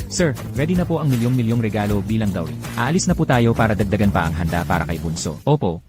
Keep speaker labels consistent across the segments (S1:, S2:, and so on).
S1: Sir, ready na po ang milyong-milyong regalo bilang dowry. Aalis na po tayo para dagdagan pa ang handa para kay Bunso. Opo.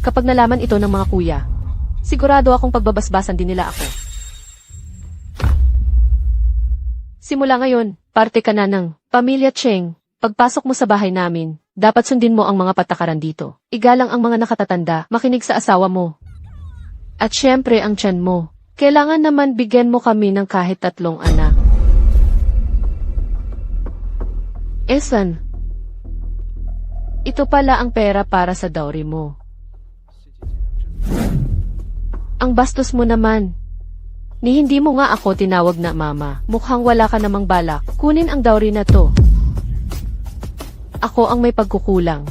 S2: Kapag nalaman ito ng mga kuya, sigurado akong pagbabasbasan din nila ako. Simula ngayon, parte ka na ng Pamilya Cheng. Pagpasok mo sa bahay namin, dapat sundin mo ang mga patakaran dito. Igalang ang mga nakatatanda, makinig sa asawa mo. At syempre ang tiyan mo. Kailangan naman bigyan mo kami ng kahit 3 anak. Esan, ito pala ang pera para sa dowry mo. Ang bastos mo naman. Ni hindi mo nga ako tinawag na mama. Mukhang wala ka namang balak. Kunin ang dowry na to. Ako ang may pagkukulang.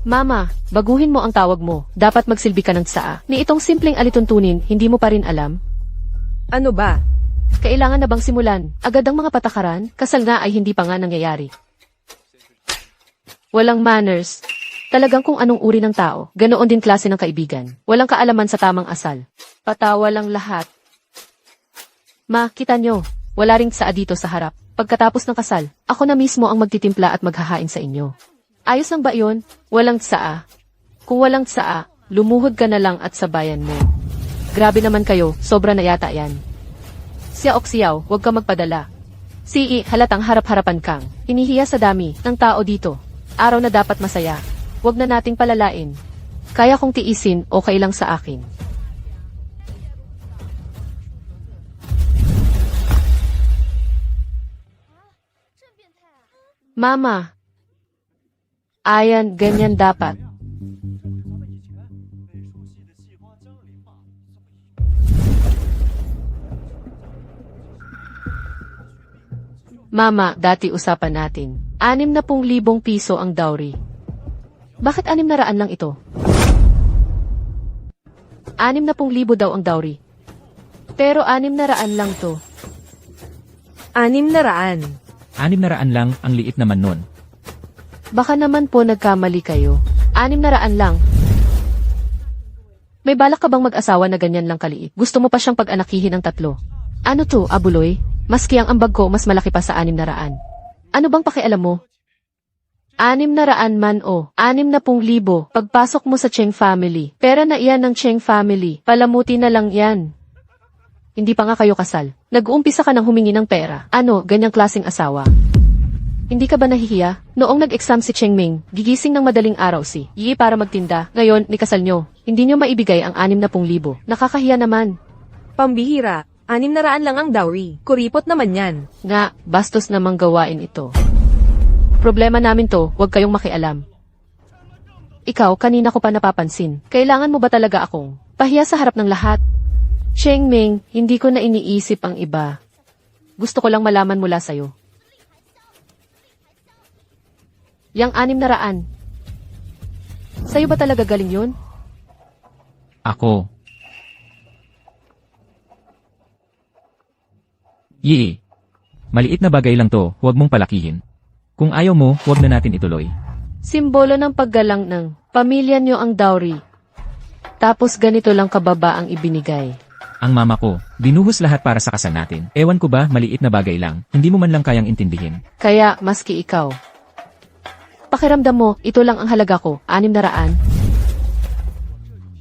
S2: Mama, baguhin mo ang tawag mo. Dapat magsilbi ka ng tsaa. Ni itong simpleng alituntunin, hindi mo pa rin alam?
S3: Ano ba?
S2: Kailangan na bang simulan? Agad ang mga patakaran? Kasal nga ay hindi pa nga nangyayari. Walang manners. Talagang kung anong uri ng tao, ganoon din klase ng kaibigan. Walang kaalaman sa tamang asal. Patawa lang lahat. Ma, kita nyo, wala ring tsaa dito sa harap. Pagkatapos ng kasal, ako na mismo ang magtitimpla at maghahain sa inyo. Ayos lang ba yun? Walang tsaa. Kung walang tsaa, lumuhod ka na lang at sabayan mo. Grabe naman kayo, sobra na yata yan. Siyaw, huwag ka magpadala. Halatang harap-harapan kang. Hinihiya sa dami ng tao dito. Araw na dapat masaya. Huwag na nating palalain. Kaya kong tiisin o kailang sa akin. Mama. Ayan, ganyan dapat. Mama, dati usapan natin. 60,000 piso ang dowry. Bakit 600 lang ito? 60,000 daw ang dowry. Pero 600 lang to.
S3: 600.
S1: 600 lang, ang liit naman nun.
S2: Baka naman po nagkamali kayo. 600 lang. May balak ka bang mag-asawa na ganyan lang kaliit? Gusto mo pa siyang pag-anakihin ng 3? Ano to, abuloy? Maski ang ambag ko mas malaki pa sa 600. Ano bang pakialam mo? 600 man o 60,000. Pagpasok mo sa Cheng family. Pera na iyan ng Cheng family. Palamuti na lang yan. Hindi pa nga kayo kasal. Nag-uumpisa ka ng humingi ng pera. Ano, ganyang klaseng asawa? Hindi ka ba nahihiya? Noong nag-exam si Cheng Ming, gigising ng madaling araw si Yi para magtinda. Ngayon, ni kasal nyo. Hindi nyo maibigay ang 60,000. Nakakahiya naman.
S3: Pambihira. 600 lang ang dowry. Kuripot naman yan.
S2: Nga, bastos namang gawain ito. Problema namin to, huwag kayong makialam. Ikaw, kanina ko pa napapansin. Kailangan mo ba talaga akong pahiya sa harap ng lahat? Cheng Ming, hindi ko na iniisip ang iba. Gusto ko lang malaman mula sa'yo. Yang 600. Sa'yo ba talaga galing yun?
S1: Ako. Yi. Maliit na bagay lang to, huwag mong palakihin. Kung ayaw mo, huwag na natin ituloy.
S2: Simbolo ng paggalang ng pamilya nyo ang dowry. Tapos ganito lang kababa ang ibinigay.
S1: Ang mama ko, binuhos lahat para sa kasal natin. Ewan ko ba, maliit na bagay lang, hindi mo man lang kayang intindihin.
S2: Kaya, maski ikaw. Pakiramdam mo, ito lang ang halaga ko, 600.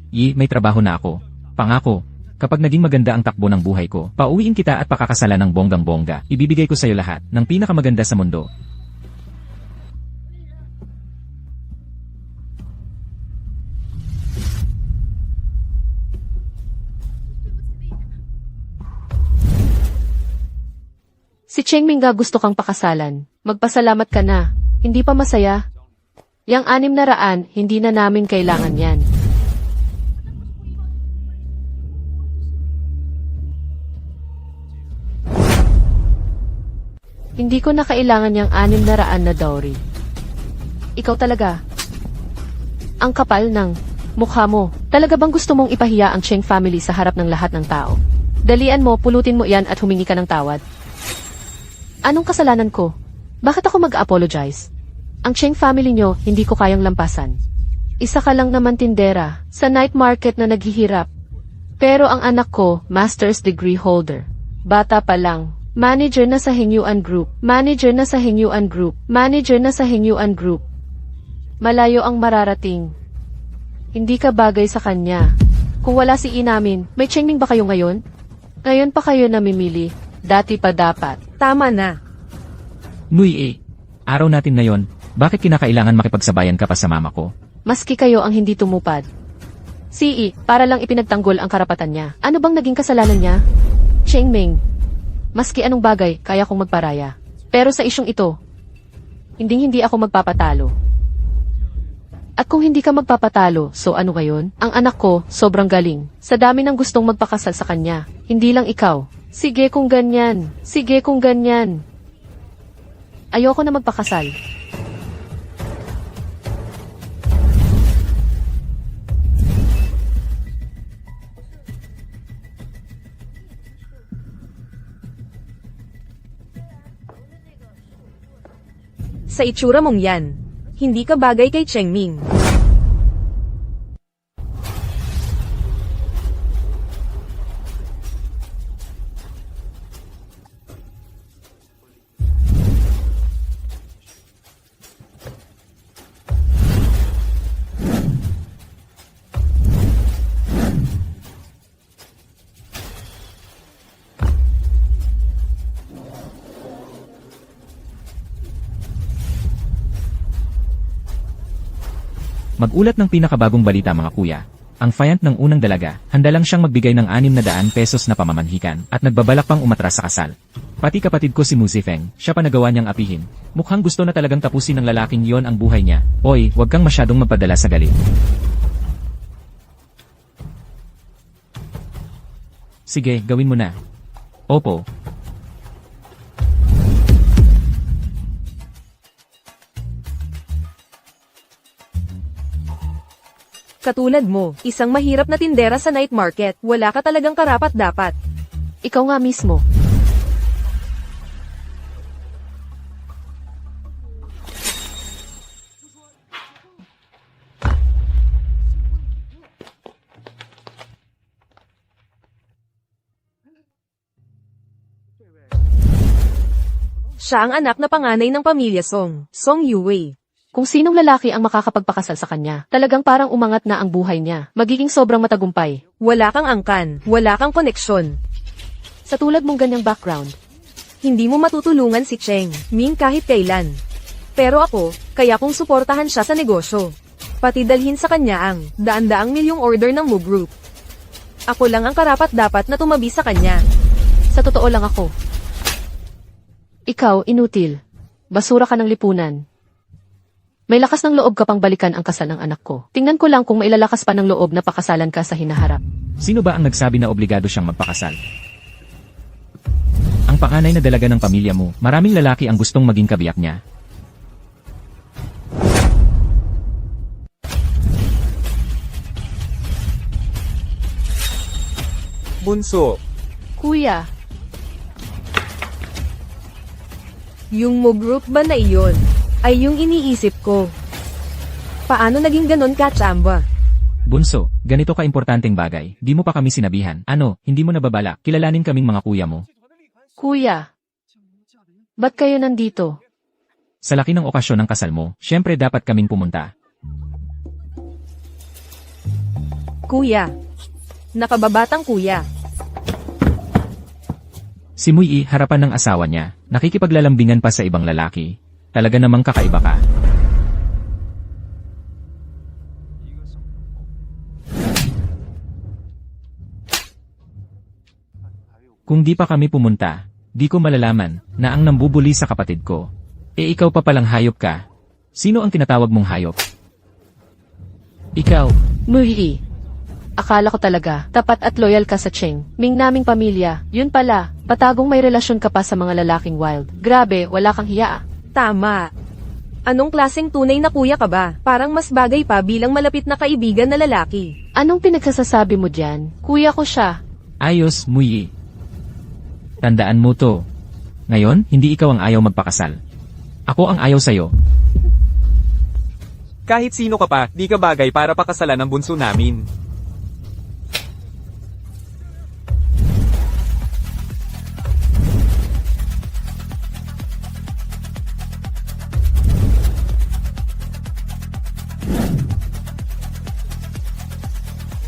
S1: Yi, may trabaho na ako. Pangako, kapag naging maganda ang takbo ng buhay ko, pauwiin kita at pakakasalan ng bonggang-bongga. Ibibigay ko sa'yo lahat, ng pinakamaganda sa mundo.
S2: Si Cheng Mingga gusto kang pakasalan. Magpasalamat ka na. Hindi pa masaya. Yang 600, hindi na namin kailangan yan. Hindi ko na kailangan yung 600 na dowry. Ikaw talaga. Ang kapal ng mukha mo. Talaga bang gusto mong ipahiya ang Cheng family sa harap ng lahat ng tao? Dalian mo, pulutin mo yan at humingi ka ng tawad. Anong kasalanan ko? Bakit ako mag-apologize? Ang Cheng family nyo, hindi ko kayang lampasan. Isa ka lang naman tindera sa night market na naghihirap. Pero ang anak ko, master's degree holder. Bata pa lang. Manager na sa Hengyuan Group. Manager na sa Hengyuan Group. Manager na sa Hengyuan Group. Malayo ang mararating. Hindi ka bagay sa kanya. Kung wala si Inamin, may Chengming ba kayo ngayon? Ngayon pa kayo namimili. Dati pa dapat.
S3: Tama na.
S1: Nui araw natin ngayon, bakit kinakailangan makipagsabayan ka pa sa mama ko?
S2: Maski kayo ang hindi tumupad. Si para lang ipinagtanggol ang karapatan niya. Ano bang naging kasalanan niya? Chengming. Maski anong bagay, kaya kong magparaya. Pero sa isyong ito, hindi ako magpapatalo. At kung hindi ka magpapatalo, so ano ngayon? Ang anak ko, sobrang galing. Sa dami ng gustong magpakasal sa kanya. Hindi lang ikaw. Sige kung ganyan. Sige kung ganyan. Ayoko na magpakasal.
S3: Sa itsura mong yan, hindi ka bagay kay Chengming.
S1: Mag-ulat ng pinakabagong balita mga kuya. Ang Fayant ng unang dalaga, handa lang siyang magbigay ng 600 pesos na pamamanhikan at nagbabalak pang umatras sa kasal. Pati kapatid ko si Musifeng, siya pa nagawa niyang apihin. Mukhang gusto na talagang tapusin ng lalaking yon ang buhay niya. Oy, wag kang masyadong magpadala sa galit. Sige, gawin mo na. Opo.
S3: Katulad mo, isang mahirap na tindera sa night market, wala ka talagang karapat-dapat.
S2: Ikaw nga mismo.
S3: Siya ang anak na panganay ng pamilya Song Yue.
S2: Kung sinong lalaki ang makakapagpakasal sa kanya, talagang parang umangat na ang buhay niya. Magiging sobrang matagumpay.
S3: Wala kang angkan, wala kang koneksyon.
S2: Sa tulad mong ganyang background.
S3: Hindi mo matutulungan si Cheng Ming kahit kailan. Pero ako, kaya kong suportahan siya sa negosyo. Pati dalhin sa kanya ang daan-daang milyong order ng Mu Group. Ako lang ang karapat-dapat na tumabi sa kanya.
S2: Sa totoo lang ako. Ikaw, inutil. Basura ka ng lipunan. May lakas ng loob ka pang balikan ang kasal ng anak ko. Tingnan ko lang kung mailalakas pa ng loob na pakasalan ka sa hinaharap.
S1: Sino ba ang nagsabi na obligado siyang magpakasal? Ang panganay na dalaga ng pamilya mo, maraming lalaki ang gustong maging kabiyak niya.
S4: Bunso,
S2: Kuya,
S3: Yung Mu Group ba na iyon? Ay yung iniisip ko. Paano naging ganon ka, Chamba?
S1: Bunso, ganito ka-importanteng bagay, di mo pa kami sinabihan. Ano, hindi mo nababala, kilalanin kaming mga kuya mo.
S2: Kuya. Ba't kayo nandito?
S1: Sa laki ng okasyon ng kasal mo, syempre dapat kaming pumunta.
S3: Kuya. Nakababatang kuya.
S1: Si Mui harapan ng asawa niya, nakikipaglalambingan pa sa ibang lalaki. Talaga namang kakaiba ka. Kung di pa kami pumunta, di ko malalaman na ang nambubuli sa kapatid ko. E ikaw pa palang hayop ka. Sino ang tinatawag mong hayop? Ikaw.
S2: Mui. Akala ko talaga, tapat at loyal ka sa Cheng Ming naming pamilya. Yun pala, Patagong may relasyon ka pa sa mga lalaking wild. Grabe, wala kang hiya.
S3: Tama. Anong klaseng tunay na kuya ka ba? Parang mas bagay pa bilang malapit na kaibigan na lalaki.
S2: Anong pinagsasasabi mo dyan? Kuya ko siya.
S1: Ayos, Muyi. Tandaan mo to. Ngayon, hindi ikaw ang ayaw magpakasal. Ako ang ayaw sa'yo.
S4: Kahit sino ka pa, di ka bagay para pakasalan ng bunso namin.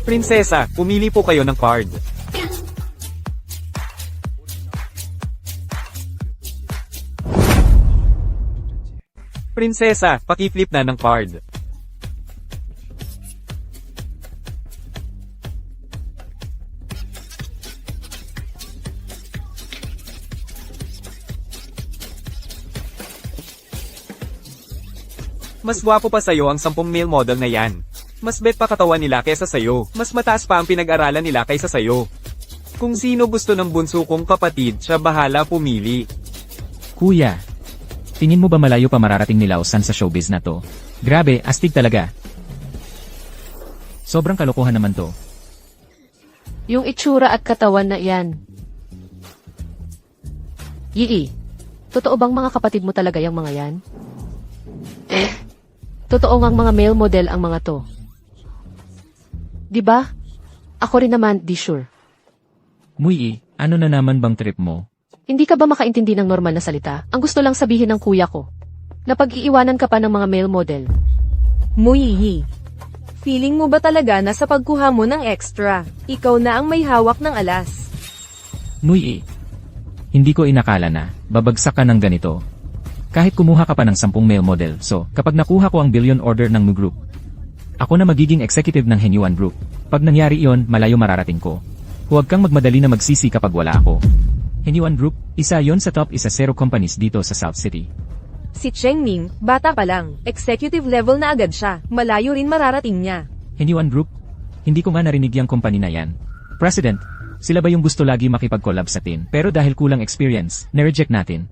S4: Prinsesa, pumili po kayo ng card. Prinsesa, paki-flip na ng card. Mas gwapo pa sa'yo ang 10 male model na yan. Mas bet pa katawan nila kesa sa'yo. Mas mataas pa ang pinag-aralan nila kaysa sa'yo. Kung sino gusto ng bunso kong kapatid, siya bahala pumili.
S1: Kuya, tingin mo ba malayo pa mararating ni Lausan sa showbiz na to? Grabe, astig talaga. Sobrang kalokohan naman to.
S2: Yung itsura at katawan na yan. Yii, totoo bang mga kapatid mo talaga yung mga yan? Totoo ngang mga male model ang mga to. Di ba? Ako rin naman, di sure.
S1: Muyi, ano na naman bang trip mo?
S2: Hindi ka ba makaintindi ng normal na salita? Ang gusto lang sabihin ng kuya ko. Na pag-iiwanan ka pa ng mga male model.
S3: Muyi. Feeling mo ba talaga na sa pagkuha mo ng extra, ikaw na ang may hawak ng alas?
S1: Muyi, hindi ko inakala na babagsak ka ng ganito. Kahit kumuha ka pa ng 10 male model, so kapag nakuha ko ang billion order ng Mu Group, ako na magiging executive ng Henyuan Group. Pag nangyari iyon, malayo mararating ko. Huwag kang magmadali na magsisi kapag wala ako. Henyuan Group, isa yon sa top 10 companies dito sa South City.
S3: Si Cheng Ming, bata pa lang, executive level na agad siya, malayo rin mararating niya.
S1: Henyuan Group, hindi ko nga narinig yung company na yan. President, sila ba yung gusto lagi makipag-collab sa tin? Pero dahil kulang experience, na-reject natin.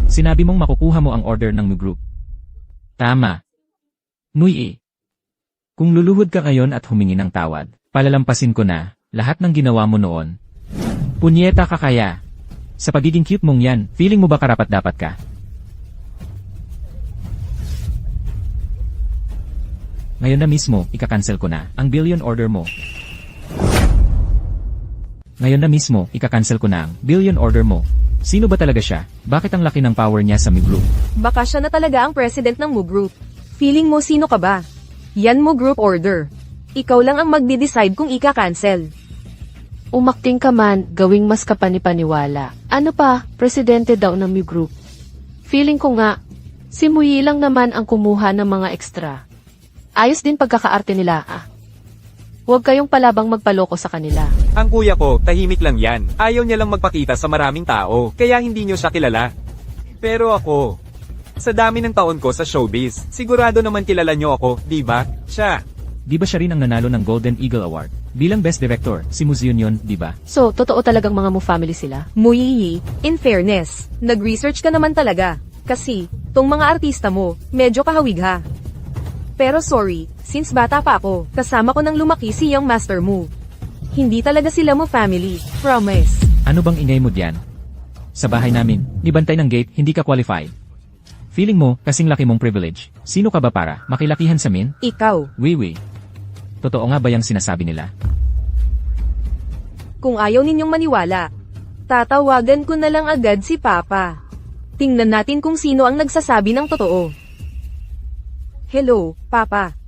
S1: Sinabi mong makukuha mo ang order ng Mu Group. Tama. Muyi. Kung luluhod ka ngayon at humingi ng tawad, palalampasin ko na lahat ng ginawa mo noon. Punyeta ka kaya. Sa pagiging cute mong yan, feeling mo ba karapat-dapat ka? Ngayon na mismo, ika-cancel ko na ang billion order mo. Ngayon na mismo, ika-cancel ko na ang billion order mo. Sino ba talaga siya? Bakit ang laki ng power niya sa Mu Group?
S3: Baka siya na talaga ang president ng Mu Group. Feeling mo sino ka ba? Yan Mu Group order. Ikaw lang ang magdi-decide kung ika-cancel.
S2: Umakting ka man, gawing mas kapanipaniwala. Ano pa, presidente daw ng Mu Group. Feeling ko nga, si Muyi lang naman ang kumuha ng mga extra. Ayos din pagkakaarte nila, ah. Huwag kayong palabang magpaloko sa kanila.
S4: Ang kuya ko, tahimik lang yan. Ayaw niya lang magpakita sa maraming tao, kaya hindi niyo siya kilala. Pero ako, sa dami ng taon ko sa showbiz, sigurado naman kilala niyo ako, di ba? Siya.
S1: Di ba siya rin ang nanalo ng Golden Eagle Award? Bilang Best Director, si Mu Zion yun, di ba?
S2: So, totoo talagang mga Mu family sila?
S3: Muyi, in fairness, nag-research ka naman talaga. Kasi, tong mga artista mo, medyo kahawig ha. Pero sorry, since bata pa ako, kasama ko nang lumaki si Young Master Mu. Hindi talaga sila Mu family, promise.
S1: Ano bang ingay mo diyan? Sa bahay namin, nibantay ng gate, hindi ka qualified. Feeling mo, kasing laki mong privilege. Sino ka ba para makilakihan sa min?
S3: Ikaw,
S1: Wiwi. Totoo nga ba yung sinasabi nila?
S3: kung ayaw ninyong maniwala, tatawagan ko na lang agad si Papa. Tingnan natin kung sino ang nagsasabi ng totoo. Hello, Papa.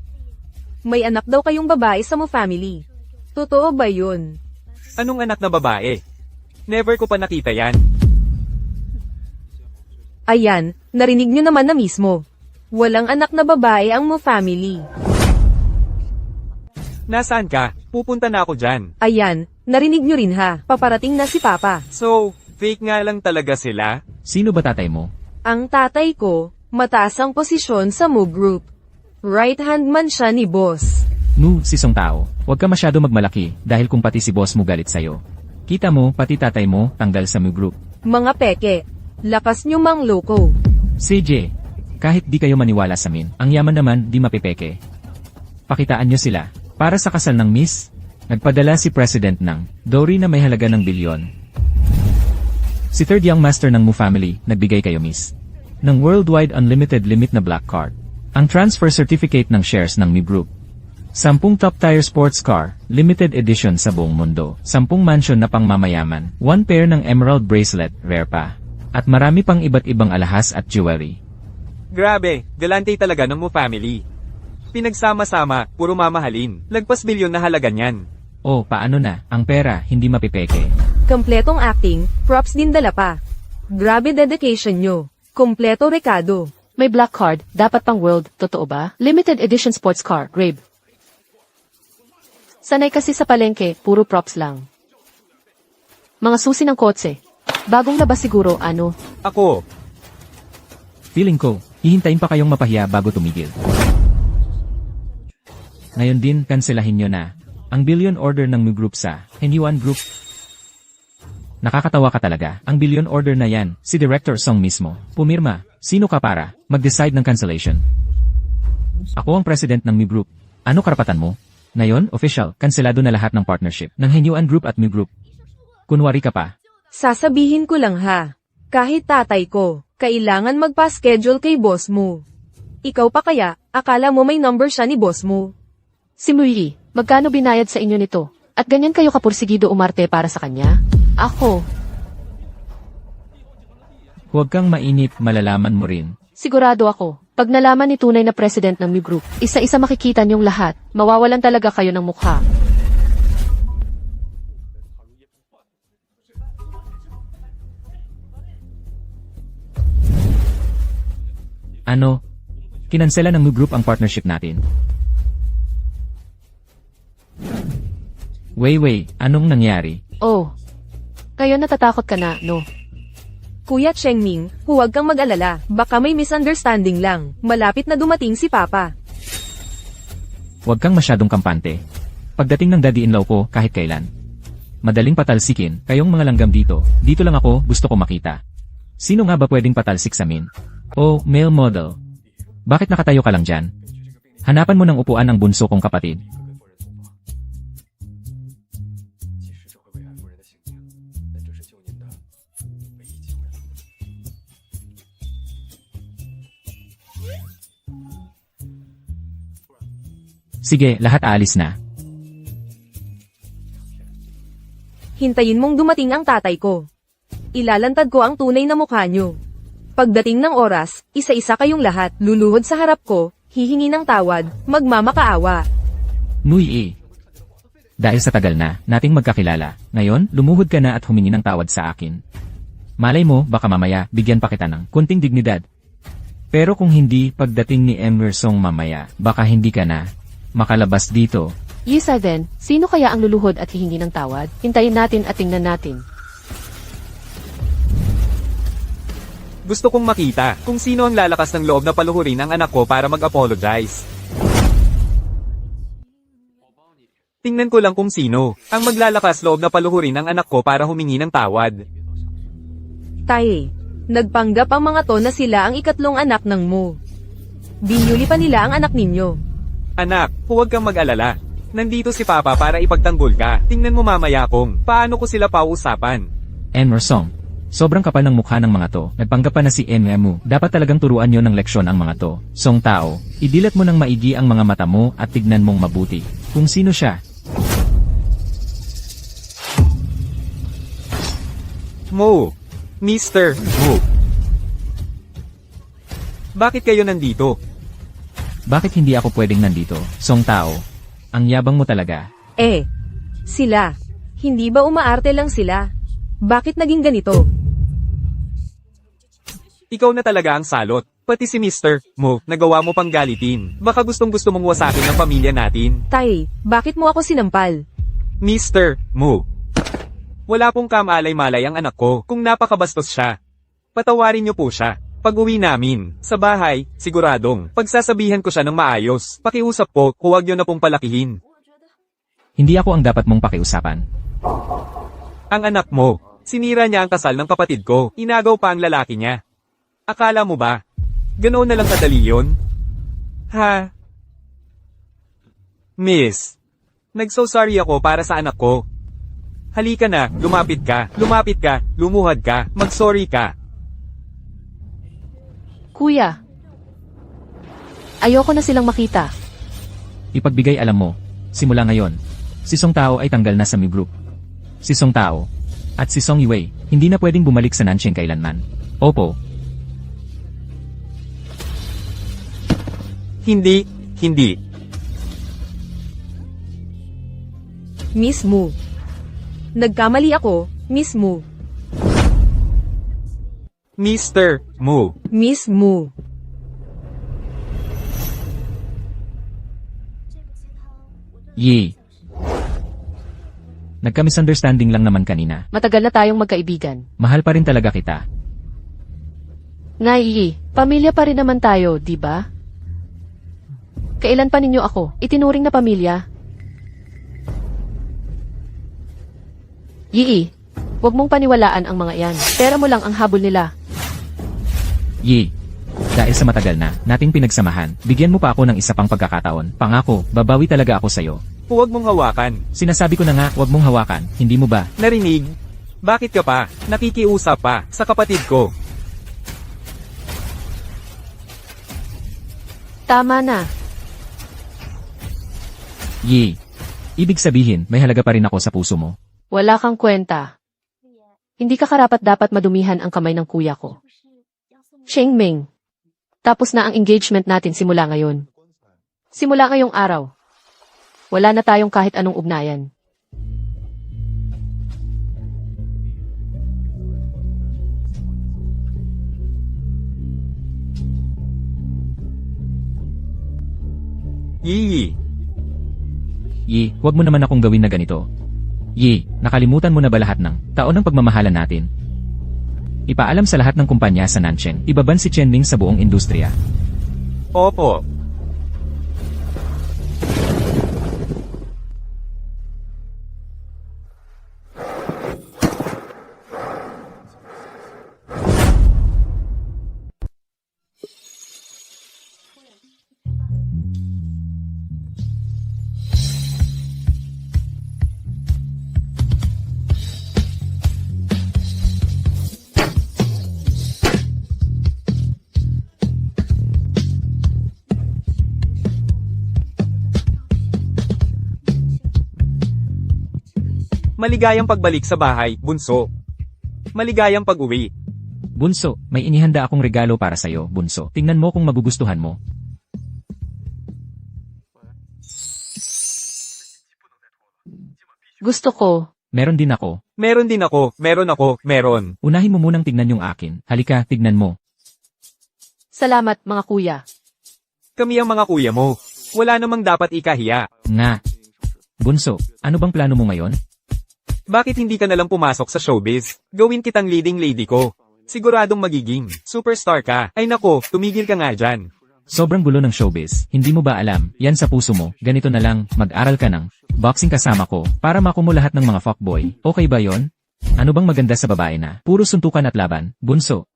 S3: May anak daw kayong babae sa Mu family. Totoo ba yun?
S4: Anong anak na babae? Never ko pa nakita yan.
S3: Ayan, narinig nyo naman na mismo. Walang anak na babae ang Mu family.
S4: Nasaan ka? Pupunta na ako dyan.
S3: Ayan, narinig nyo rin ha, paparating na si Papa.
S4: So, fake nga lang talaga sila?
S1: Sino ba tatay mo?
S3: Ang tatay ko, mataas ang posisyon sa Mu Group. Right hand man siya ni boss.
S1: Mu, sisong tao. Huwag ka masyado magmalaki, dahil kung pati si boss mo galit sa'yo. Kita mo, pati tatay mo, tanggal sa Mu Group.
S3: Mga peke. Lakas nyo mang loko.
S1: CJ, kahit di kayo maniwala sa amin, ang yaman naman di mapipeke. Pakitaan nyo sila. Para sa kasal ng Miss, nagpadala si President ng dowry na may halaga ng bilyon. Si third young master ng Mu family, nagbigay kayo Miss ng worldwide unlimited limit na black card. Ang transfer certificate ng shares ng Mu Group. 10 top tier sports car, limited edition sa buong mundo. 10 mansion na pangmamayaman. 1 pair ng emerald bracelet, rare pa. At marami pang iba't ibang alahas at jewelry.
S4: Grabe, galante talaga ng Mu family. Pinagsama-sama, puro mamahalin. Lagpas bilyon na halaga niyan.
S1: Oh, paano na? Ang pera, hindi mapipeke.
S3: Kompletong acting, props din dala pa. Grabe dedication nyo. Kompleto rekado.
S2: May black card, dapat pang world, totoo ba? Limited edition sports car, Grabe. Sanay kasi sa palengke, puro props lang. Mga susi ng kotse. Bagong labas siguro, ano?
S4: Ako,
S1: Feeling ko, hihintayin pa kayong mapahiya bago tumigil. Ngayon din, kanselahin nyo na ang billion order ng Mu Group sa Henyuan Group. Nakakatawa ka talaga. Ang billion order na yan, si Director Song mismo. Pumirma, sino ka para mag-decide ng cancellation? Ako ang president ng Mu Group. Ano karapatan mo? Ngayon, official, kanselado na lahat ng partnership ng Henyuan Group at Mu Group. Kunwari ka pa.
S3: Sasabihin ko lang ha. Kahit tatay ko, kailangan magpa-schedule kay boss mo. Ikaw pa kaya, akala mo may number siya ni boss mo.
S2: Si Muyi, magkano binayad sa inyo nito? At ganyan kayo kapursigido umarte para sa kanya? Ako,
S1: Huwag kang mainip, malalaman mo rin.
S2: sigurado ako. Pag nalaman ni tunay na president ng Mu Group, isa-isa makikita niyong lahat, mawawalan talaga kayo ng mukha.
S1: Ano? Kinansela ng Mu Group ang partnership natin. Wei, anong nangyari?
S2: Oh, kayo natatakot ka na, no?
S3: Kuya Chengming, huwag kang mag-alala, baka may misunderstanding lang. Malapit na dumating si Papa.
S1: Huwag kang masyadong kampante. Pagdating ng daddy-in-law ko, kahit kailan. Madaling patalsikin, kayong mga langgam dito. Dito lang ako, gusto ko makita. Sino nga ba pwedeng patalsik sa amin? Oh, male model. Bakit nakatayo ka lang dyan? Hanapan mo ng upuan ang bunso kong kapatid. Sige, lahat aalis na.
S3: Hintayin mong dumating ang tatay ko. Ilalantad ko ang tunay na mukha nyo. Pagdating ng oras, isa-isa kayong lahat, luluhod sa harap ko, hihingi ng tawad, magmamakaawa.
S1: Nui. Dahil sa tagal na, nating magkakilala, ngayon, lumuhod ka na at humingi ng tawad sa akin. Malay mo, baka mamaya, bigyan pa kita ng kunting dignidad. Pero kung hindi, pagdating ni Emerson mamaya, baka hindi ka na makalabas dito.
S2: Yisa din, sino kaya ang luluhod at hihingi ng tawad? Hintayin natin at tingnan natin.
S4: gusto kong makita kung sino ang lalakas ng loob na paluhurin ang anak ko para mag-apologize. Tingnan ko lang kung sino ang maglalakas loob na paluhurin ang anak ko para humingi ng tawad.
S3: Tay, nagpanggap ang mga to na sila ang ikatlong anak ng mo. Binyuli pa nila ang anak ninyo.
S4: Anak, huwag kang mag-alala. Nandito si Papa para ipagtanggol ka. Tingnan mo mamaya kung paano ko sila pauusapan.
S1: Emerson, sobrang kapal ng mukha ng mga to. Nagpanggap pa na si Enmu. Dapat talagang turuan nyo ng leksyon ang mga to. Song tao, idilat mo ng maigi ang mga mata mo at tignan mong mabuti kung sino siya.
S4: Mo. Mr. Mo. Bakit kayo nandito?
S1: Bakit hindi ako pwedeng nandito? Song tao, ang yabang mo talaga.
S3: Sila. Hindi ba umaarte lang sila? Bakit naging ganito?
S4: Ikaw na talaga ang salot. Pati si Mr. Mo, nagawa mo pang galitin. Baka gustong-gusto mong wasakin ang pamilya natin.
S3: Tay, bakit mo ako sinampal?
S4: Mr. Mo. Wala pong kamalay-malay ang anak ko kung napakabastos siya. Patawarin niyo po siya. Pag-uwi namin, sa bahay, siguradong, pagsasabihan ko siya ng maayos. Pakiusap po, huwag niyo na pong palakihin.
S1: Hindi ako ang dapat mong pakiusapan.
S4: Ang anak mo. Sinira niya ang kasal ng kapatid ko. Inagaw pa ang lalaki niya. Akala mo ba? Ganoon na lang kadali yun? Ha? Miss, nagso-sorry ako para sa anak ko. Halika na, lumapit ka, lumuhad ka, mag-sorry ka.
S2: Kuya. Ayoko na silang makita.
S1: Ipagbigay alam mo, simula ngayon, si Song Tao ay tanggal na sa Mi Group. Si Song Tao at si Song Yue, hindi na pwedeng bumalik sa Nancheng kailanman. Opo,
S4: Hindi.
S3: Miss Mu. Nagkamali ako, Miss Mu.
S4: Mr. Mu.
S3: Miss Mu.
S1: Yi. Nagka-misunderstanding lang naman kanina.
S2: Matagal na tayong magkaibigan.
S1: Mahal pa rin talaga kita.
S2: Nai, pamilya pa rin naman tayo, di ba? Kailan pa ninyo ako itinuring na pamilya? Yi, huwag mong paniwalaan ang mga iyan. Pera mo lang ang habol nila.
S1: Yi. Dahil sa matagal na nating pinagsamahan, bigyan mo pa ako ng isa pang pagkakataon. Pangako, babawi talaga ako sa'yo.
S4: Huwag mong hawakan.
S1: Sinasabi ko na nga, huwag mong hawakan. Hindi mo ba?
S4: Narinig? Bakit ka pa? Nakikiusap pa sa kapatid ko.
S2: Tama na.
S1: Yi. Ibig sabihin, may halaga pa rin ako sa puso mo.
S2: Wala kang kwenta. Hindi ka karapat-dapat madumihan ang kamay ng kuya ko. Sheng Ming. Tapos na ang engagement natin simula ngayon. Simula ngayong araw. Wala na tayong kahit anong ugnayan.
S4: Yi.
S1: Yi, huwag mo naman akong gawin na ganito. Yi, nakalimutan mo na ba lahat ng taon ng pagmamahalan natin? Ipaalam sa lahat ng kumpanya sa Nancheng, ibaban si Chen Ming sa buong industriya.
S4: Opo. Maligayang pagbalik sa bahay, bunso. Maligayang pag-uwi.
S1: Bunso, may inihanda akong regalo para sa'yo, Bunso. Tingnan mo kung magugustuhan mo.
S2: Gusto ko.
S1: Meron din ako.
S4: Meron din ako, meron.
S1: Unahin mo munang tignan yung akin. Halika, tignan mo.
S2: Salamat mga kuya.
S4: Kami ang mga kuya mo. Wala namang dapat ikahiya.
S1: Nga. Bunso, ano bang plano mo ngayon?
S4: Bakit hindi ka nalang pumasok sa showbiz? Gawin kitang leading lady ko. Siguradong magiging superstar ka. Ay nako, tumigil ka nga dyan.
S1: Sobrang gulo ng showbiz. Hindi mo ba alam, yan sa puso mo. Ganito na lang, mag-aral ka ng boxing kasama ko para makumo lahat ng mga fuckboy. Okay ba yon? Ano bang maganda sa babae na puro suntukan at laban? Bunso,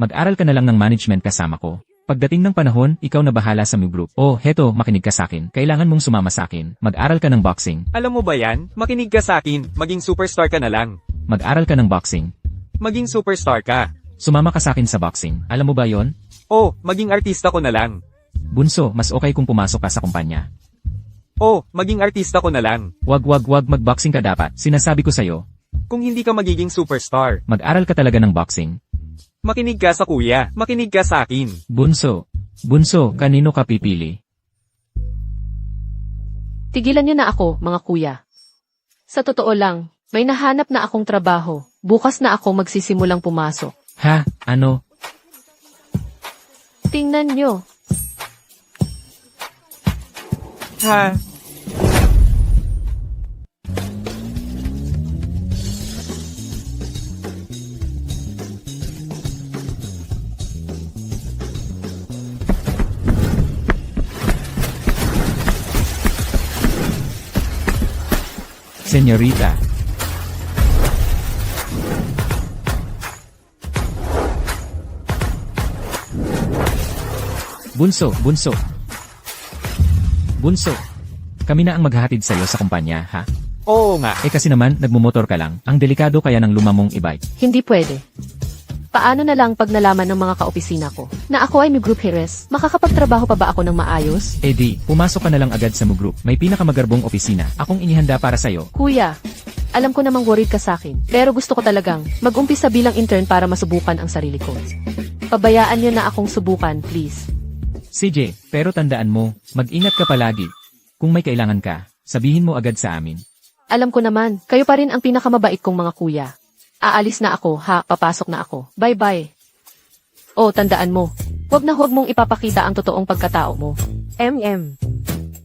S1: mag-aral ka na lang ng management kasama ko. Pagdating ng panahon, ikaw na bahala sa Mi Group. Oh, heto, makinig ka sa akin. Kailangan mong sumama sa akin. Mag-aral ka ng boxing.
S4: Alam mo ba yan? Makinig ka sa akin, maging superstar ka na lang.
S1: Mag-aral ka ng boxing.
S4: Maging superstar ka.
S1: Sumama ka sa akin sa boxing. Alam mo ba yon?
S4: Oh, maging artista ko na lang.
S1: Bunso, mas okay kung pumasok ka sa kumpanya.
S4: Oh, maging artista ko na lang.
S1: Wag mag-boxing ka dapat. Sinasabi ko sa'yo.
S4: Kung hindi ka magiging superstar,
S1: Mag-aral ka talaga ng boxing.
S4: makinig ka sa kuya, makinig ka sa akin.
S1: Bunso, kanino ka pipili?
S2: Tigilan niyo na ako, mga kuya. Sa totoo lang, may nahanap na akong trabaho. Bukas na ako magsisimulang pumasok.
S1: Ha? Ano?
S2: Tingnan niyo.
S4: Ha?
S1: Senyorita. Bunso, bunso. Bunso. Kami na ang maghahatid sa'yo sa kumpanya, ha?
S4: Oo nga.
S1: Eh kasi naman, nagmumotor ka lang. Ang delikado kaya ng lumamong e-bike.
S2: Hindi pwede. Paano na lang pag nalaman ng mga kaopisina ko na ako ay may group heres? Makakapagtrabaho pa ba ako ng maayos?
S1: Eh di, pumasok ka na lang agad sa Group. May pinakamagarbong opisina. Akong inihanda para sa'yo.
S2: Kuya, alam ko namang worried ka sa akin, pero gusto ko talagang mag-umpisa bilang intern para masubukan ang sarili ko. Pabayaan niyo na akong subukan, please.
S1: CJ, pero tandaan mo, mag-ingat ka palagi. Kung may kailangan ka, sabihin mo agad sa amin.
S2: Alam ko naman, kayo pa rin ang pinakamabait kong mga kuya. Aalis na ako, ha, papasok na ako. Bye-bye. Oh, tandaan mo, huwag mong ipapakita ang totoong pagkatao mo.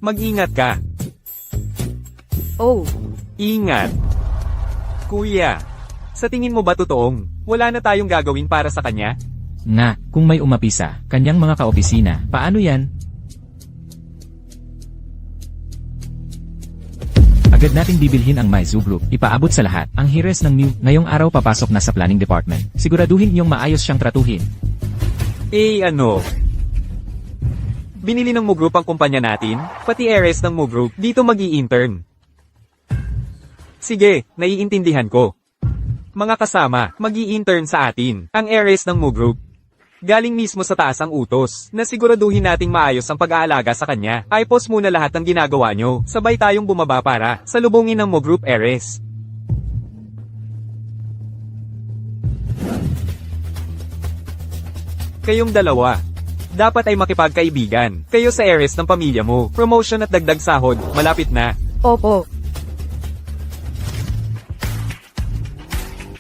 S4: Mag-ingat ka.
S3: Oh,
S4: Ingat. Kuya, sa tingin mo ba totoong wala na tayong gagawin para sa kanya?
S1: Nga, kung may umapisa, kanyang mga kaopisina, paano yan? Agad nating bibilhin ang Maizu Group, ipaabot sa lahat. Ang hires ng Mew, ngayong araw papasok na sa planning department. Siguraduhin niyong maayos siyang tratuhin.
S4: Eh ano? Binili ng Mo Group ang kumpanya natin, pati heiress ng Mo Group dito mag-i-intern. Sige, naiintindihan ko. Mga kasama, mag-i-intern sa atin, ang heiress ng Mo Group. Galing mismo sa taas ang utos, na siguraduhin nating maayos ang pag-aalaga sa kanya. I-pause muna lahat ng ginagawa nyo, sabay tayong bumaba para salubungin ng Mo Group heiress. Kayong dalawa, dapat ay makipagkaibigan. Kayo sa heiress ng pamilya mo, promotion at dagdag sahod, malapit na.
S3: opo.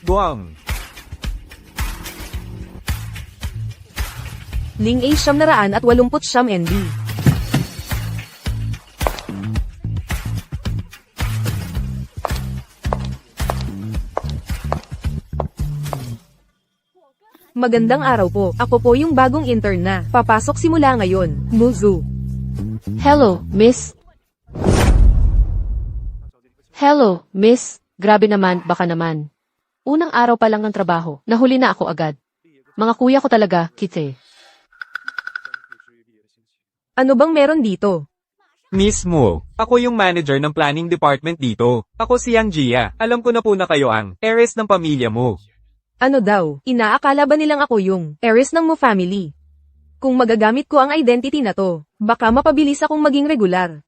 S4: Guam.
S3: Ling A 989 NB. Magandang araw po. Ako po yung bagong intern na. Papasok simula ngayon. Muzu.
S2: Hello, miss. Hello, miss. Grabe naman, baka naman. Unang araw pa lang ng trabaho, nahuli na ako agad. Mga kuya ko talaga, kite.
S3: Ano bang meron dito?
S4: Mismo, ako yung manager ng planning department dito. Ako si Yang Jia. Alam ko na po na kayo ang heiress ng pamilya mo.
S3: Ano daw? Inaakala ba nilang ako yung heiress ng Mo family? Kung magagamit ko ang identity na to, baka mapabilis akong maging regular.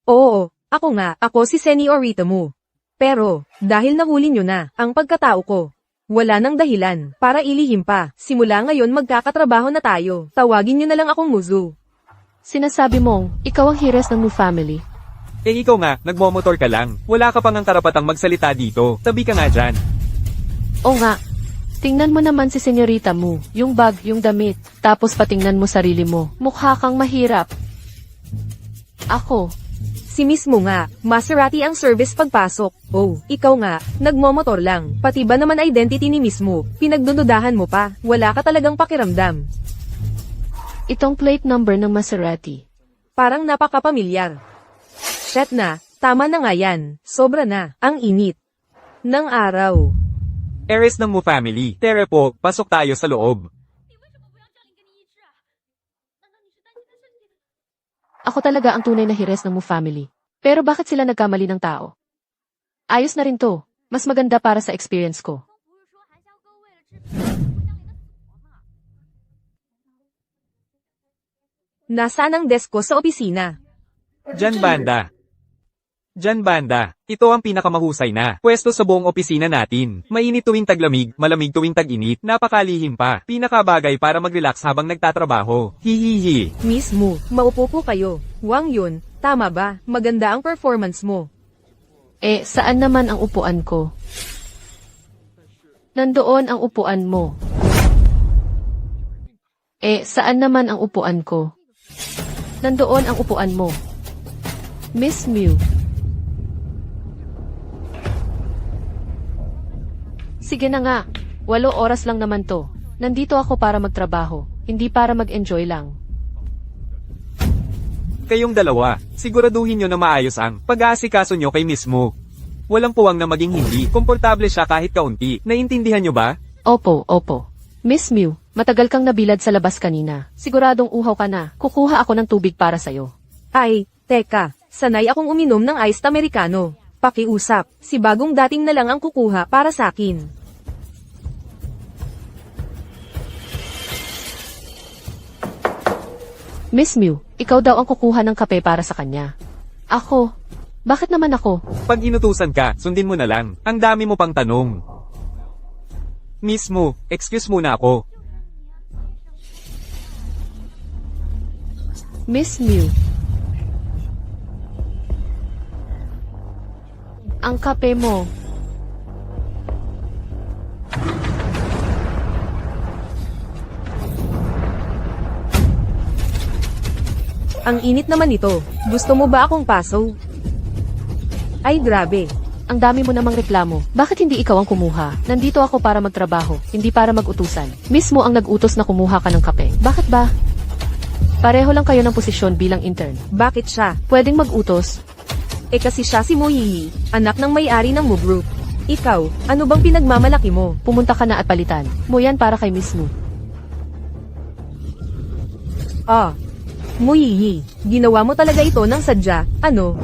S3: Oo, ako nga, ako si Seniorita Mo. Pero, dahil nahuli nyo na ang pagkatao ko, wala nang dahilan para ilihim pa. Simula ngayon magkakatrabaho na tayo. Tawagin nyo na lang akong Muzu.
S2: Sinasabi mong, ikaw ang hires ng Mu family.
S4: Eh ikaw nga, nagmomotor ka lang. Wala ka pang ang karapatang magsalita dito. Tabi ka nga dyan.
S2: Oo nga. Tingnan mo naman si senyorita mo, yung bag, yung damit, tapos patingnan mo sarili mo. Mukha kang mahirap. Ako,
S3: Si mismo nga, Maserati ang service pagpasok. Oh, ikaw nga, nagmomotor lang. Pati ba naman identity ni mismo, pinagdududahan mo pa, wala ka talagang pakiramdam.
S2: itong plate number ng Maserati.
S3: Parang napakapamilyar. Shit na, tama na nga yan, sobra na, ang init. Ng araw.
S4: Heiress ng Mo family. Tere po, pasok tayo sa loob.
S2: Ako talaga ang tunay na hires ng Mu family. Pero bakit sila nagkamali ng tao? Ayos na rin to. Mas maganda para sa experience ko.
S3: Nasaan ang desk ko sa opisina?
S4: Dyan banda. Dyan banda. Ito ang pinakamahusay na pwesto sa buong opisina natin. Mainit tuwing taglamig, malamig tuwing tag-init, napakalihim pa. Pinakabagay para mag-relax habang nagtatrabaho. Hihihi.
S3: Mismo, maupo po kayo. Wang yun, tama ba? Maganda ang performance mo.
S2: Eh, saan naman ang upuan ko? Nandoon ang upuan mo. Eh, saan naman ang upuan ko? Nandoon ang upuan mo. Miss Mew. Sige na nga, 8 oras lang naman to. Nandito ako para magtrabaho, hindi para mag-enjoy lang.
S4: Kayong dalawa, siguraduhin nyo na maayos ang pag-aasikaso nyo kay mismo. Walang puwang na maging hindi komportable siya kahit kaunti. Naintindihan nyo ba?
S2: Opo, opo. Miss Mew, Matagal kang nabilad sa labas kanina. Siguradong uhaw ka na. Kukuha ako ng tubig para sa'yo.
S3: Ay, teka, sanay akong uminom ng iced americano. Pakiusap, si bagong dating na lang ang kukuha para sa akin.
S2: Miss Mew, ikaw daw ang kukuha ng kape para sa kanya. Ako? Bakit naman ako?
S4: Pag inutusan ka, sundin mo na lang. Ang dami mo pang tanong. Miss Mo, excuse muna ako.
S2: Miss Mew. Ang kape mo.
S3: Ang init naman nito. Gusto mo ba akong paso? Ay grabe.
S2: Ang dami mo namang reklamo. Bakit hindi ikaw ang kumuha? Nandito ako para magtrabaho, hindi para mag-utusan. Mismo ang nag-utos na kumuha ka ng kape. Bakit ba? Pareho lang kayo ng posisyon bilang intern.
S3: Bakit siya?
S2: Pwedeng mag-utos.
S3: Eh kasi siya si Moyiyi, anak ng may-ari ng Mo Group. Ikaw, ano bang pinagmamalaki mo?
S2: Pumunta ka na at palitan. Mo yan para kay Miss Mo.
S3: Ah, Moyiyi, ginawa mo talaga ito ng sadya, ano?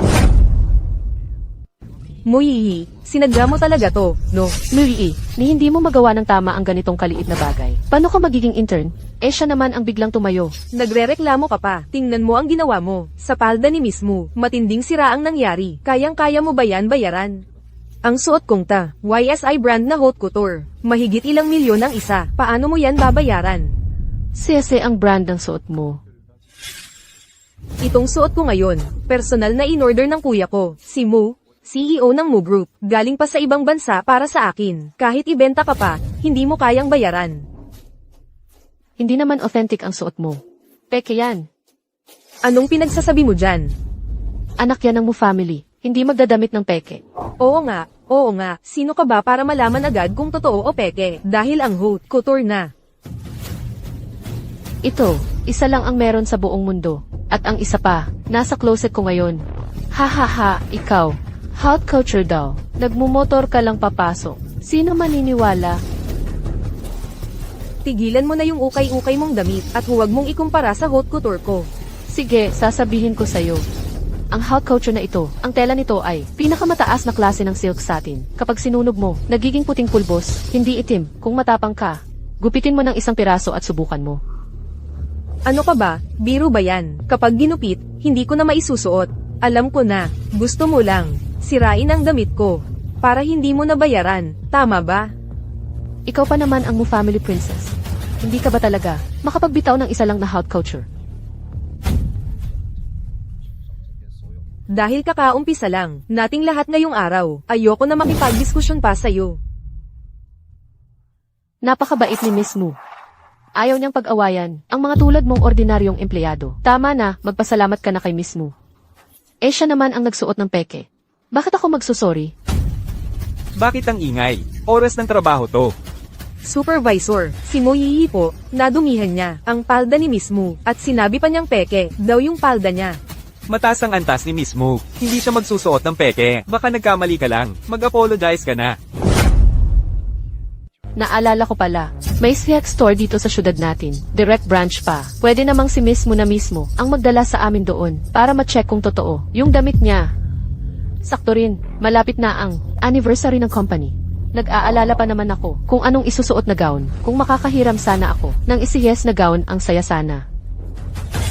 S3: Moyiyi, sinadya mo talaga to, no?
S2: Mui, ni hindi mo magawa ng tama ang ganitong kaliit na bagay. Paano ka magiging intern? Eh siya naman ang biglang tumayo.
S3: Nagrereklamo ka pa. Tingnan mo ang ginawa mo. Sa palda ni mismo, matinding sira ang nangyari. Kayang-kaya mo ba yan bayaran? Ang suot kong ta, YSI brand na haute couture. Mahigit ilang milyon ang isa. Paano mo yan babayaran?
S2: Sese ang brand ng suot mo.
S3: Itong suot ko ngayon, personal na in-order ng kuya ko, si Mo, CEO ng Mo Group. Galing pa sa ibang bansa para sa akin. Kahit ibenta ka pa, hindi mo kayang bayaran.
S2: Hindi naman authentic ang suot mo. Peke yan.
S3: Anong pinagsasabi mo dyan?
S2: Anak yan ng Mo family. Hindi magdadamit ng peke.
S3: Oo nga. Sino ka ba para malaman agad kung totoo o peke? Dahil ang haute couture na.
S2: Ito, isa lang ang meron sa buong mundo. At ang isa pa, nasa closet ko ngayon. Ha, ikaw. Haute couture daw. Nagmumotor ka lang papasok. Sino maniniwala?
S3: Tigilan mo na yung ukay-ukay mong damit at huwag mong ikumpara sa haute couture ko.
S2: Sige, sasabihin ko sa'yo. Ang haute couture na ito, ang tela nito ay pinakamataas na klase ng silk satin. Kapag sinunog mo, nagiging puting pulbos, hindi itim. Kung matapang ka, gupitin mo ng isang piraso at subukan mo.
S3: Ano ka ba? Biro ba yan? Kapag ginupit, hindi ko na maisusuot. Alam ko na, gusto mo lang. Sirain ang damit ko. Para hindi mo nabayaran, tama ba?
S2: Ikaw pa naman ang Mo family princess. Hindi ka ba talaga makapagbitaw ng isa lang na haute couture?
S3: Dahil kakaumpisa lang, nating lahat ngayong araw, ayoko na makipagdiskusyon pa sa'yo.
S2: Napakabait ni Miss Mo. Ayaw niyang pag-awayan ang mga tulad mong ordinaryong empleyado. Tama na, magpasalamat ka na kay Miss Mo. Eh siya naman ang nagsuot ng peke. Bakit ako magsusorry?
S4: Bakit ang ingay? Oras ng trabaho to.
S3: Supervisor, si Moyiyi po, nadumihan niya ang palda ni mismo at sinabi pa niyang peke daw yung palda niya.
S4: Mataas ang antas ni Miss Mo. Hindi siya magsusuot ng peke. Baka nagkamali ka lang. Mag-apologize ka na.
S2: Naalala ko pala, may CX store dito sa syudad natin. Direct branch pa. Pwede namang si Miss Mo na mismo ang magdala sa amin doon para ma-check kung totoo yung damit niya. Sakto rin, malapit na ang anniversary ng company. Nag-aalala pa naman ako kung anong isusuot na gown. Kung makakahiram sana ako ng isi-yes na gown, ang saya sana.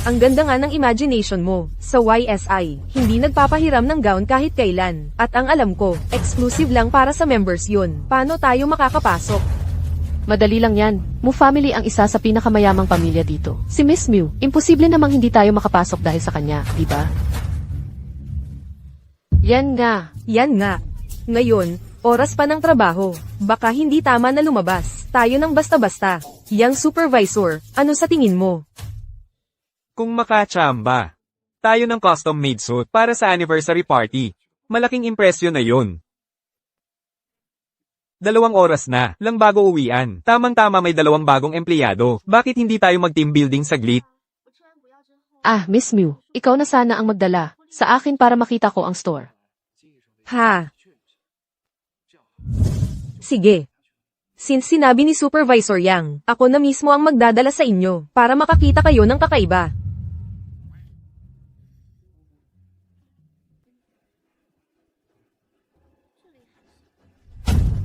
S3: Ang ganda nga ng imagination mo. Sa YSI, hindi nagpapahiram ng gown kahit kailan. At ang alam ko, exclusive lang para sa members yun. Paano tayo makakapasok?
S2: Madali lang yan. Mo family ang isa sa pinakamayamang pamilya dito. Si Miss Mew, imposible namang hindi tayo makapasok dahil sa kanya, di ba? Yan nga.
S3: Yan nga. Ngayon, oras pa ng trabaho. Baka hindi tama na lumabas. Tayo ng basta-basta. Yang supervisor, ano sa tingin mo?
S4: Kung makachamba. Tayo ng custom-made suit para sa anniversary party. Malaking impresyon na yun. 2 oras na, lang bago uwian. Tamang-tama may 2 bagong empleyado. Bakit hindi tayo mag-team building saglit?
S2: Ah, Miss Mew, ikaw na sana ang magdala sa akin para makita ko ang store.
S3: Ha? Sige. Since sinabi ni Supervisor Yang, ako na mismo ang magdadala sa inyo, para makakita kayo ng kakaiba.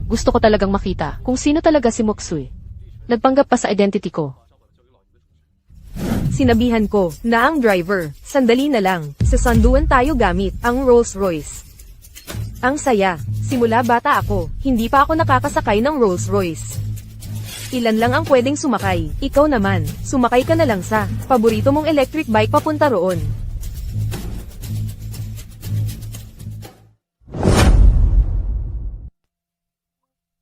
S2: Gusto ko talagang makita kung sino talaga si Moksui. Nagpanggap pa sa identity ko.
S3: Sinabihan ko na ang driver, sandali na lang, sasanduan tayo gamit ang Rolls Royce. Ang saya, simula bata ako, hindi pa ako nakakasakay ng Rolls Royce. Ilan lang ang pwedeng sumakay, ikaw naman, sumakay ka na lang sa paborito mong electric bike papunta roon.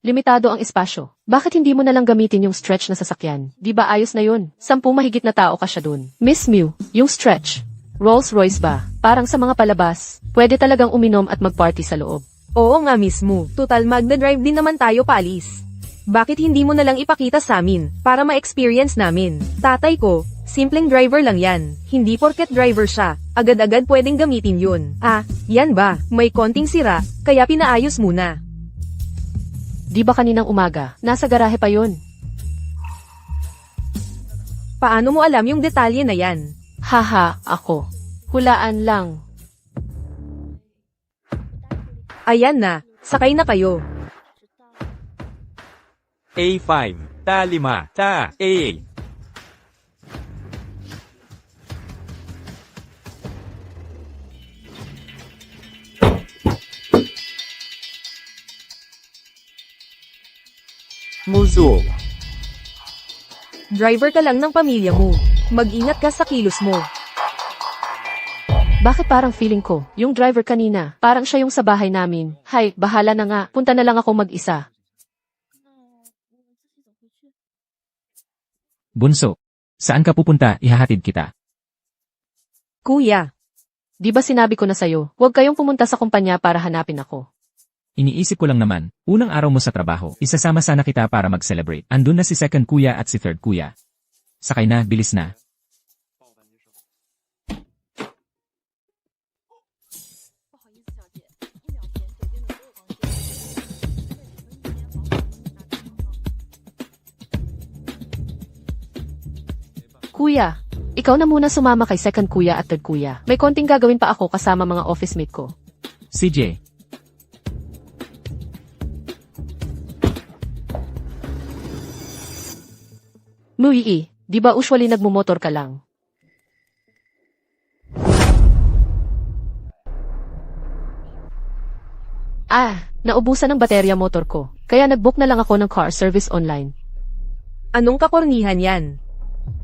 S2: Limitado ang espasyo. Bakit hindi mo na lang gamitin yung stretch na sasakyan? Di ba ayos na yun? 10 mahigit na tao ka siya dun. Miss Mew, yung stretch. Rolls Royce ba? Parang sa mga palabas. Pwede talagang uminom at magparty sa loob.
S3: Oo nga mismo, total magda-drive din naman tayo paalis. Bakit hindi mo na lang ipakita sa amin, para ma-experience namin? Tatay ko, simpleng driver lang yan. Hindi porket driver siya, agad-agad pwedeng gamitin yun. Ah, yan ba? May konting sira, kaya pinaayos muna.
S2: Di ba kaninang umaga? Nasa garahe pa yun.
S3: Paano mo alam yung detalye na yan?
S2: Haha, ako. Hulaan lang.
S3: Ayan na, sakay na kayo.
S4: A5, ta 5, ta A. Muzo.
S3: Driver ka lang ng pamilya mo. Mag-ingat ka sa kilos mo.
S2: Bakit parang feeling ko, yung driver kanina, parang siya yung sa bahay namin. Hay, bahala na nga, punta na lang ako mag-isa.
S1: Bunso, saan ka pupunta? Ihahatid kita.
S3: Kuya,
S2: Di ba sinabi ko na sa'yo, huwag kayong pumunta sa kumpanya para hanapin ako.
S1: Iniisip ko lang naman, unang araw mo sa trabaho, isasama sana kita para mag-celebrate. Andun na si second kuya at si third kuya. Sakay na, bilis na.
S2: Kuya, ikaw na muna sumama kay second kuya at third kuya. May konting gagawin pa ako kasama mga office mate ko.
S1: CJ,
S2: Mui, di ba usually nagmumotor ka lang? Naubusan ng baterya motor ko. Kaya nag-book na lang ako ng car service online.
S3: anong kakornihan yan?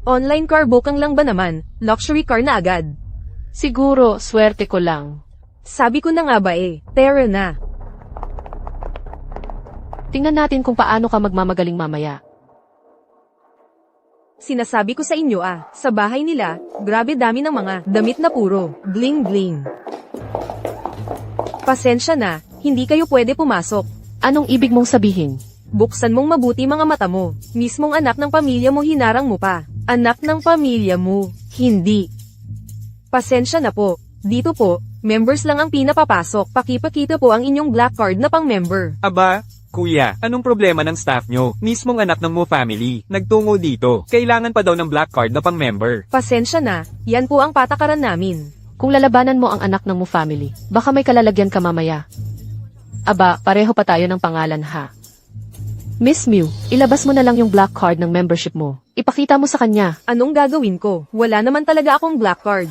S3: Online car booking lang ba naman? Luxury car na agad.
S2: Siguro, swerte ko lang.
S3: Sabi ko na nga ba tara na.
S2: Tingnan natin kung paano ka magmamagaling mamaya.
S3: Sinasabi ko sa inyo sa bahay nila, grabe dami ng mga damit na puro bling bling. Pasensya na, hindi kayo pwede pumasok.
S2: Anong ibig mong sabihin?
S3: Buksan mong mabuti mga mata mo. Mismong anak ng pamilya mo hinarang mo pa. Anak ng pamilya mo, hindi. Pasensya na po. Dito po, members lang ang pinapapasok. Pakipakita po ang inyong black card na pang-member.
S4: Aba, kuya, anong problema ng staff nyo? Mismong anak ng Mo family, nagtungo dito. Kailangan pa daw ng black card na pang-member.
S3: Pasensya na, yan po ang patakaran namin.
S2: Kung lalabanan mo ang anak ng mo family, baka may kalalagyan ka mamaya. Aba, pareho pa tayo ng pangalan ha. Miss Mew, ilabas mo na lang yung black card ng membership mo. Ipakita mo sa kanya.
S3: Anong gagawin ko? Wala naman talaga akong black card.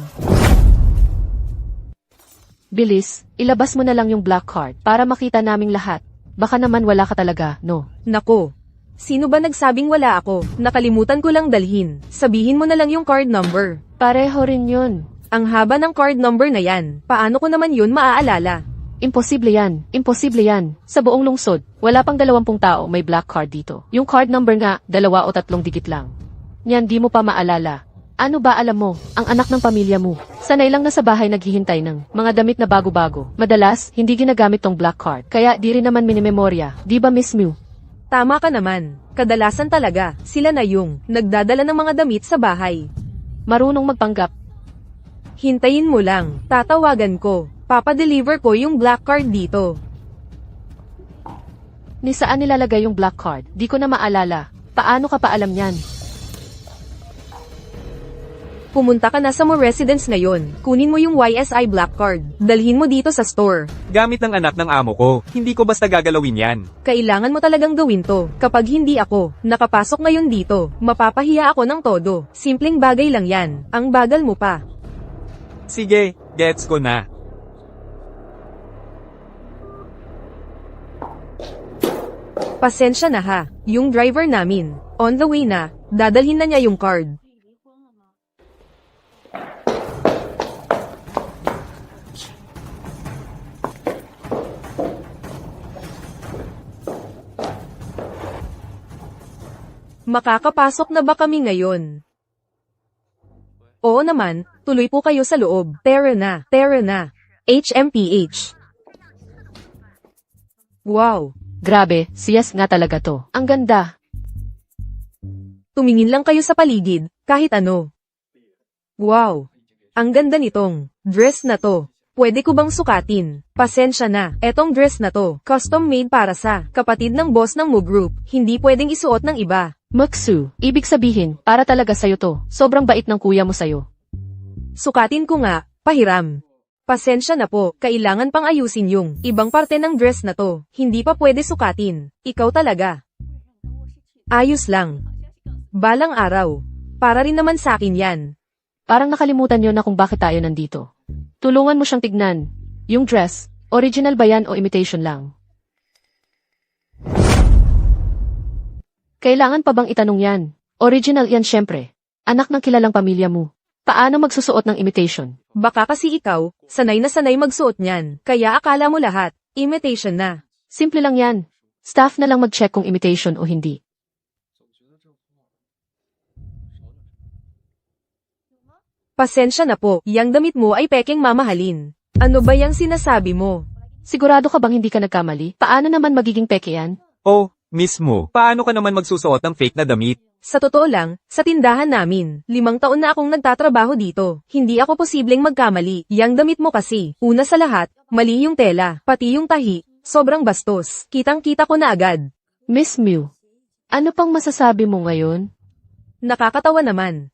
S2: Bilis, ilabas mo na lang yung black card para makita naming lahat. Baka naman wala ka talaga, no?
S3: Nako. Sino ba nagsabing wala ako? Nakalimutan ko lang dalhin. Sabihin mo na lang yung card number.
S2: Pareho rin yun.
S3: Ang haba ng card number na yan. Paano ko naman yun maaalala?
S2: Imposible yan. Imposible yan. Sa buong lungsod, wala pang 20 tao may black card dito. Yung card number nga, 2 o 3 digit lang. Yan di mo pa maalala. Ano ba alam mo, ang anak ng pamilya mo? Sanay lang na sa bahay naghihintay ng mga damit na bago-bago. Madalas, hindi ginagamit tong black card. Kaya di rin naman minimemorya. Di ba Miss Mew?
S3: Tama ka naman. Kadalasan talaga, sila na yung nagdadala ng mga damit sa bahay.
S2: Marunong magpanggap.
S3: Hintayin mo lang, tatawagan ko. Papadeliver ko yung black card dito.
S2: Ni saan nilalagay yung black card? Di ko na maalala. Paano ka pa alam yan?
S3: Pumunta ka na sa mo residence ngayon. Kunin mo yung YSI black card. Dalhin mo dito sa store.
S4: Gamit ng anak ng amo ko. Hindi ko basta gagalawin yan.
S3: Kailangan mo talagang gawin to. Kapag hindi ako nakapasok ngayon dito, mapapahiya ako ng todo. Simpleng bagay lang yan. Ang bagal mo pa.
S4: Sige, gets ko na.
S3: Pasensya na ha. Yung driver namin. On the way na. Dadalhin na niya yung card. Makakapasok na ba kami ngayon? Oo naman, tuloy po kayo sa loob. Tara na, tara na. HMPH. Wow,
S2: Grabe, siyas nga talaga to. Ang ganda.
S3: tumingin lang kayo sa paligid, kahit ano. Wow, ang ganda nitong dress na to. Pwede ko bang sukatin? Pasensya na, etong dress na to, custom made para sa kapatid ng boss ng Mo Group. Hindi pwedeng isuot ng iba.
S2: Muksu, ibig sabihin, para talaga sa'yo to. Sobrang bait ng kuya mo sa'yo.
S3: Sukatin ko nga, pahiram. Pasensya na po, kailangan pang ayusin yung ibang parte ng dress na to. Hindi pa pwede sukatin. Ikaw talaga. Ayos lang. Balang araw. Para rin naman sa akin yan.
S2: Parang nakalimutan nyo na kung bakit tayo nandito. Tulungan mo siyang tignan. Yung dress, original ba yan o imitation lang? Kailangan pa bang itanong yan? Original yan syempre. Anak ng kilalang pamilya mo. Paano magsusuot ng imitation?
S3: Baka kasi ikaw, sanay na sanay magsuot niyan. Kaya akala mo lahat, imitation na.
S2: Simple lang yan. Staff na lang mag-check kung imitation o hindi.
S3: Pasensya na po, yang damit mo ay pekeng mamahalin. Ano ba yang sinasabi mo?
S2: Sigurado ka bang hindi ka nagkamali? Paano naman magiging peke yan?
S4: Oh, mismo. Paano ka naman magsusuot ng fake na damit?
S3: Sa totoo lang, sa tindahan namin, 5 taon na akong nagtatrabaho dito. Hindi ako posibleng magkamali. Yang damit mo kasi, una sa lahat, mali yung tela, pati yung tahi, sobrang bastos. Kitang-kita ko na agad.
S2: Miss Mew, ano pang masasabi mo ngayon?
S3: Nakakatawa naman.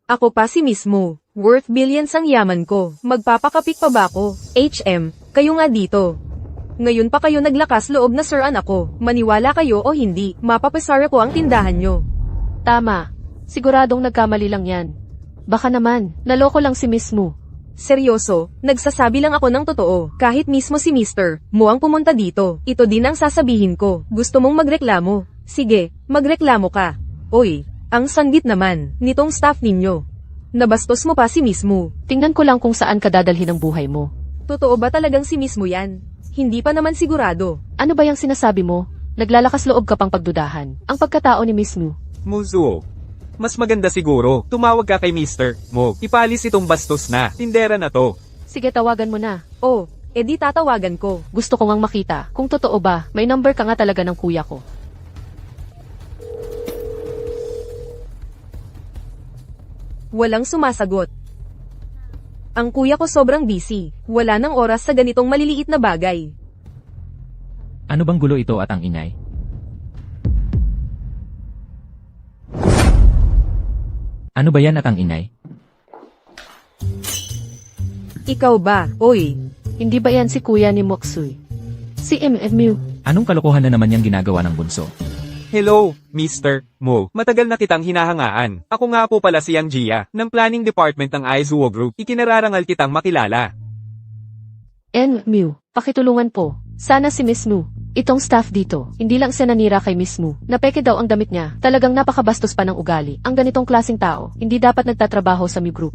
S3: Ako pa si mismo. Worth billions ang yaman ko. Magpapakapik pa ba ako? HM, kayo nga dito. Ngayon pa kayo naglakas loob na siran ako. Maniwala kayo o hindi, mapapasara ko ang tindahan nyo.
S2: Tama. Siguradong nagkamali lang yan. Baka naman, naloko lang si Miss Mu.
S3: Seryoso, nagsasabi lang ako ng totoo. Kahit mismo si Mr. Mo ang pumunta dito, ito din ang sasabihin ko. Gusto mong magreklamo? Sige, magreklamo ka. Oy, ang sanggit naman, nitong staff ninyo. Nabastos mo pa si Miss Mu.
S2: Tingnan ko lang kung saan ka dadalhin ang buhay mo.
S3: Totoo ba talagang si Miss Mu yan? Hindi pa naman sigurado.
S2: Ano ba yung sinasabi mo? Naglalakas loob ka pang pagdudahan. Ang pagkatao ni Miss Mu.
S4: Muzuo. Mas maganda siguro, tumawag ka kay Mr. Mo. Ipalis itong bastos na, tindera na to.
S2: Sige, tawagan mo na.
S3: Oh, edi tatawagan ko.
S2: Gusto ko ngang makita kung totoo ba, may number ka nga talaga ng kuya ko.
S3: Walang sumasagot. Ang kuya ko sobrang busy. Wala nang oras sa ganitong maliliit na bagay.
S1: Ano bang gulo ito at ang ingay? Ano ba yan at ang ingay?
S3: Ikaw ba, oy?
S2: Hindi ba yan si kuya ni Moksuy? Si MMU.
S1: Anong kalokohan na naman yung ginagawa ng bunso?
S4: Hello, Mr. Mo. Matagal na kitang hinahangaan. Ako nga po pala si Yang Jia, ng Planning Department ng Aizuo Group. Ikinararangal kitang makilala.
S2: MMU, pakitulungan po. Sana si Miss Mu. Itong staff dito, hindi lang siya nanira kay Miss Mu. Napeke daw ang damit niya. Talagang napakabastos pa ng ugali. Ang ganitong klaseng tao, hindi dapat nagtatrabaho sa Mu Group.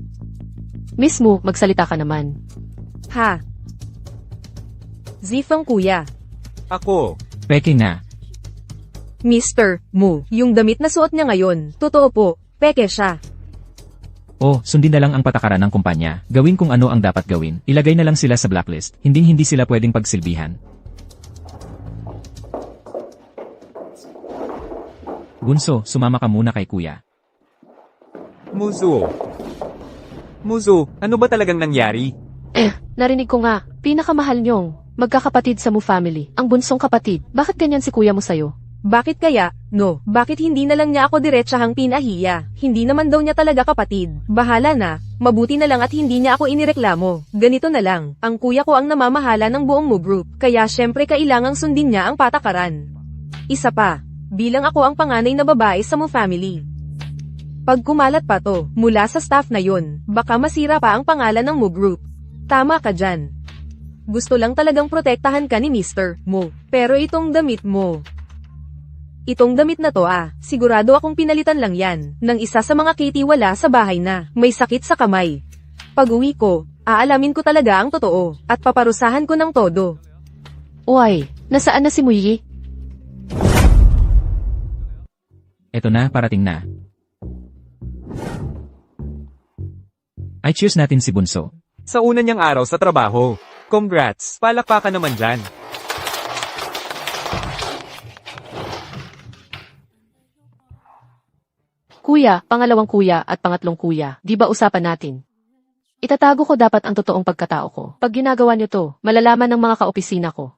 S2: Miss Mu, magsalita ka naman.
S3: Ha? Zif ang kuya.
S4: Ako.
S1: Peke na.
S3: Mr. Mu, yung damit na suot niya ngayon, totoo po, peke siya.
S1: Oh, sundin na lang ang patakaran ng kumpanya. Gawin kung ano ang dapat gawin. Ilagay na lang sila sa blacklist. Hindi sila pwedeng pagsilbihan. Bunso, sumama ka muna kay kuya.
S4: Muzuo. Muzu, ano ba talagang nangyari?
S2: Narinig ko nga, pinakamahal niyong Magkakapatid sa Mu family. Ang bunsong kapatid. Bakit ganyan si kuya mo sa'yo?
S3: Bakit kaya? No, bakit hindi na lang niya ako diretsahang pinahiya? Hindi naman daw niya talaga kapatid. Bahala na, mabuti na lang at hindi niya ako inireklamo. Ganito na lang, ang kuya ko ang namamahala ng buong Mu Group, kaya syempre kailangang sundin niya ang patakaran. Isa pa, bilang ako ang panganay na babae sa Mu family. Pag kumalat pa to, mula sa staff na yun, baka masira pa ang pangalan ng Mu Group. Tama ka dyan. Gusto lang talagang protektahan ka ni Mr. Mo. Pero itong damit mo. Itong damit na to sigurado akong pinalitan lang yan, ng isa sa mga kitiwala sa bahay na, may sakit sa kamay. Pag uwi ko, aalamin ko talaga ang totoo, at paparusahan ko ng todo.
S2: Uy, nasaan na si Muyi?
S1: Eto na, parating na. I choose natin si Bunso.
S4: Sa una niyang araw sa trabaho. Congrats, palakpakan naman dyan.
S2: Kuya, pangalawang kuya at pangatlong kuya, di ba usapan natin? Itatago ko dapat ang totoong pagkatao ko. Pag ginagawa niyo to, malalaman ng mga kaopisina ko.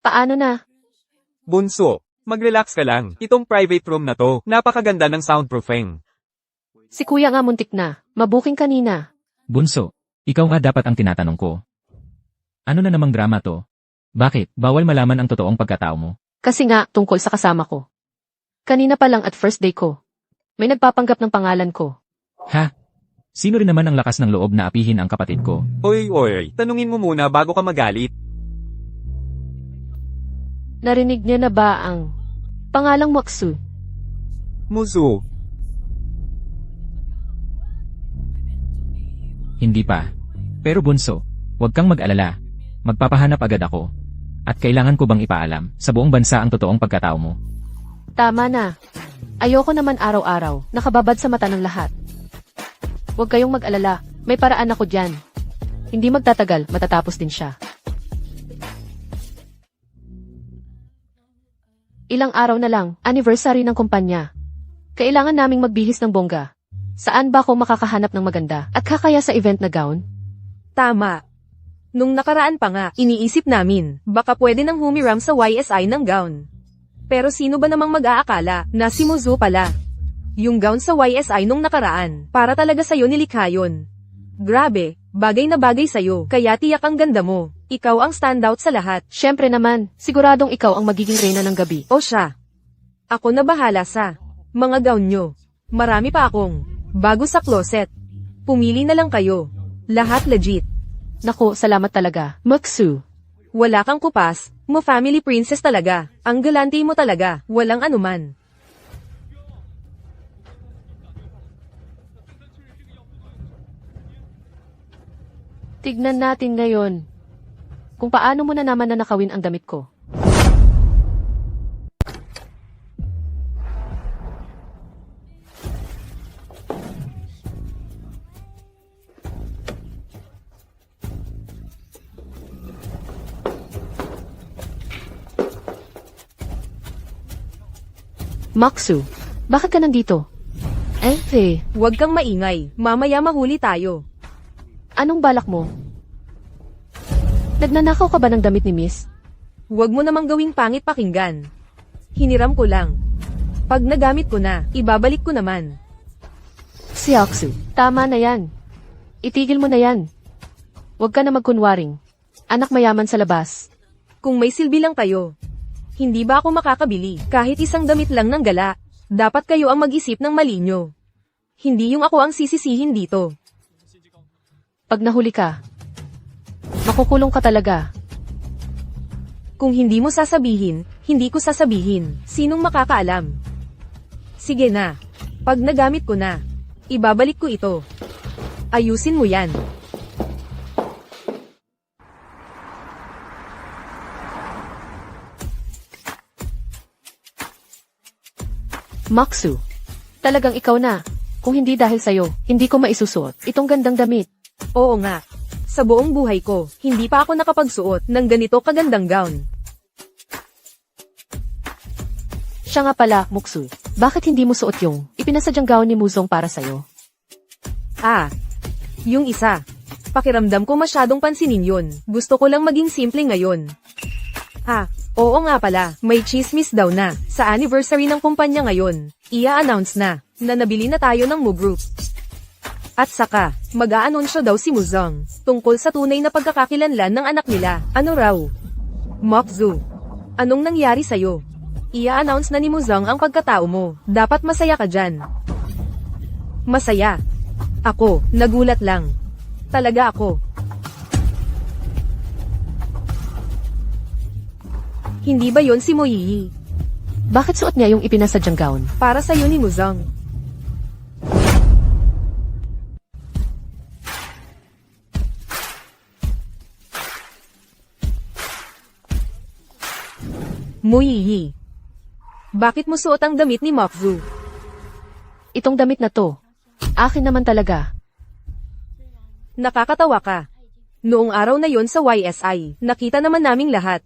S2: Paano na?
S4: Bunso, mag-relax ka lang. Itong private room na to, napakaganda ng soundproofing.
S2: Si kuya nga muntik na. Mabuking kanina.
S1: Bunso, ikaw nga dapat ang tinatanong ko. Ano na namang drama to? Bakit, bawal malaman ang totoong pagkatao mo?
S2: Kasi nga, tungkol sa kasama ko. Kanina pa lang at first day ko. May nagpapanggap ng pangalan ko.
S1: Ha? Sino rin naman ang lakas ng loob na apihin ang kapatid ko?
S4: Oy, tanungin mo muna bago ka magalit.
S2: Narinig niya na ba ang pangalang Maksu?
S4: Muzu,
S1: Hindi pa. Pero Bunso, huwag kang mag-alala. Magpapahanap agad ako. At kailangan ko bang ipaalam sa buong bansa ang totoong pagkatao mo?
S2: Tama na. Ayoko naman araw-araw, nakababad sa mata ng lahat. Huwag kayong mag-alala, may paraan ako dyan. Hindi magtatagal, matatapos din siya. Ilang araw na lang, anniversary ng kumpanya. Kailangan naming magbihis ng bongga. Saan ba ako makakahanap ng maganda at kakaya sa event na gown?
S3: Tama. Nung nakaraan pa nga, iniisip namin, baka pwede nang humiram sa YSI ng gown. Pero sino ba namang mag-aakala na si Muzu pala? Yung gown sa YSI nung nakaraan, para talaga sa'yo nilikha yun. Grabe, bagay na bagay sa'yo, kaya tiyak ang ganda mo. Ikaw ang standout sa lahat.
S2: Siyempre naman, siguradong ikaw ang magiging reyna ng gabi.
S3: O siya. Ako na bahala sa mga gown nyo. Marami pa akong bago sa closet. Pumili na lang kayo. Lahat legit.
S2: Naku, salamat talaga. Maksu.
S3: Wala kang kupas, mo family princess talaga. Ang galante mo talaga, walang anuman.
S2: Tignan natin ngayon kung paano mo na naman nanakawin ang damit ko. Maksu, bakit ka nandito?
S3: Huwag kang maingay, mamaya mahuli tayo.
S2: Anong balak mo? Nagnanakaw ka ba ng damit ni Miss?
S3: Huwag mo namang gawing pangit pakinggan. Hiniram ko lang. Pag nagamit ko na, ibabalik ko naman.
S2: Si Aksu, tama na yan. Itigil mo na yan. Huwag ka na magkunwaring. Anak mayaman sa labas.
S3: Kung may silbi lang kayo, hindi ba ako makakabili kahit isang damit lang ng gala? Dapat kayo ang mag-isip ng mali nyo. Hindi yung ako ang sisisihin dito.
S2: Pag nahuli ka, makukulong ka talaga.
S3: Kung hindi mo sasabihin, hindi ko sasabihin. Sinong makakaalam? Sige na. Pag nagamit ko na, ibabalik ko ito. Ayusin mo yan.
S2: Maksu, talagang ikaw na. Kung hindi dahil sa'yo, hindi ko maisusuot itong gandang damit.
S3: Oo nga. Sa buong buhay ko, hindi pa ako nakapagsuot ng ganito kagandang gown.
S2: Siya nga pala, Muksu. Bakit hindi mo suot yung ipinasadyang gown ni Muzong para sa'yo?
S3: Yung isa. Pakiramdam ko masyadong pansinin yun. Gusto ko lang maging simple ngayon. Oo nga pala, may chismis daw na. Sa anniversary ng kumpanya ngayon, ia-announce na nabili na tayo ng Mu Group. At saka, mag-aanunsyo daw si Muzong tungkol sa tunay na pagkakakilanlan ng anak nila. Ano raw? Mokzu, anong nangyari sa'yo? Ia-announce na ni Muzong ang pagkatao mo. Dapat masaya ka dyan. Masaya. Ako, nagulat lang. Talaga ako. Hindi ba yon si Moyiyi?
S2: Bakit suot niya yung ipinasadyang gown?
S3: Para sa'yo ni Muzong. Moyiyi. Bakit mo suot ang damit ni Mokzu?
S2: Itong damit na to. Akin naman talaga.
S3: Nakakatawa ka. Noong araw na yon sa YSI, nakita naman naming lahat.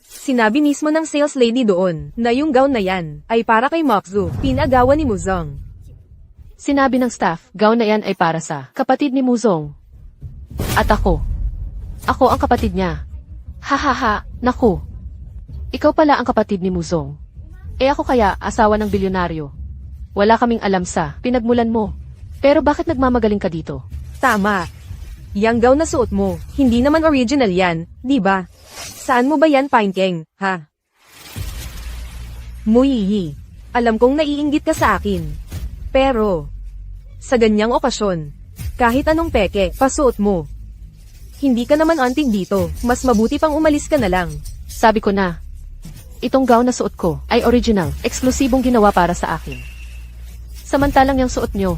S3: Sinabi mismo ng sales lady doon, na yung gown na yan, ay para kay Mokzu, pinagawa ni Muzong.
S2: Sinabi ng staff, gown na yan ay para sa kapatid ni Muzong. At ako. Ako ang kapatid niya. Hahaha, naku. Ikaw pala ang kapatid ni Muzong. Ako kaya, asawa ng bilyonaryo. Wala kaming alam sa pinagmulan mo. Pero bakit nagmamagaling ka dito?
S3: Tama. Yang gown na suot mo, hindi naman original yan, di ba? Saan mo ba yan, Pinekeng, ha? Moyiyi, alam kong naiinggit ka sa akin. Pero, sa ganyang okasyon, kahit anong peke, pasuot mo. Hindi ka naman antig dito, mas mabuti pang umalis ka na lang.
S2: Sabi ko na, itong gown na suot ko ay original, eksklusibong ginawa para sa akin. Samantalang yung suot nyo,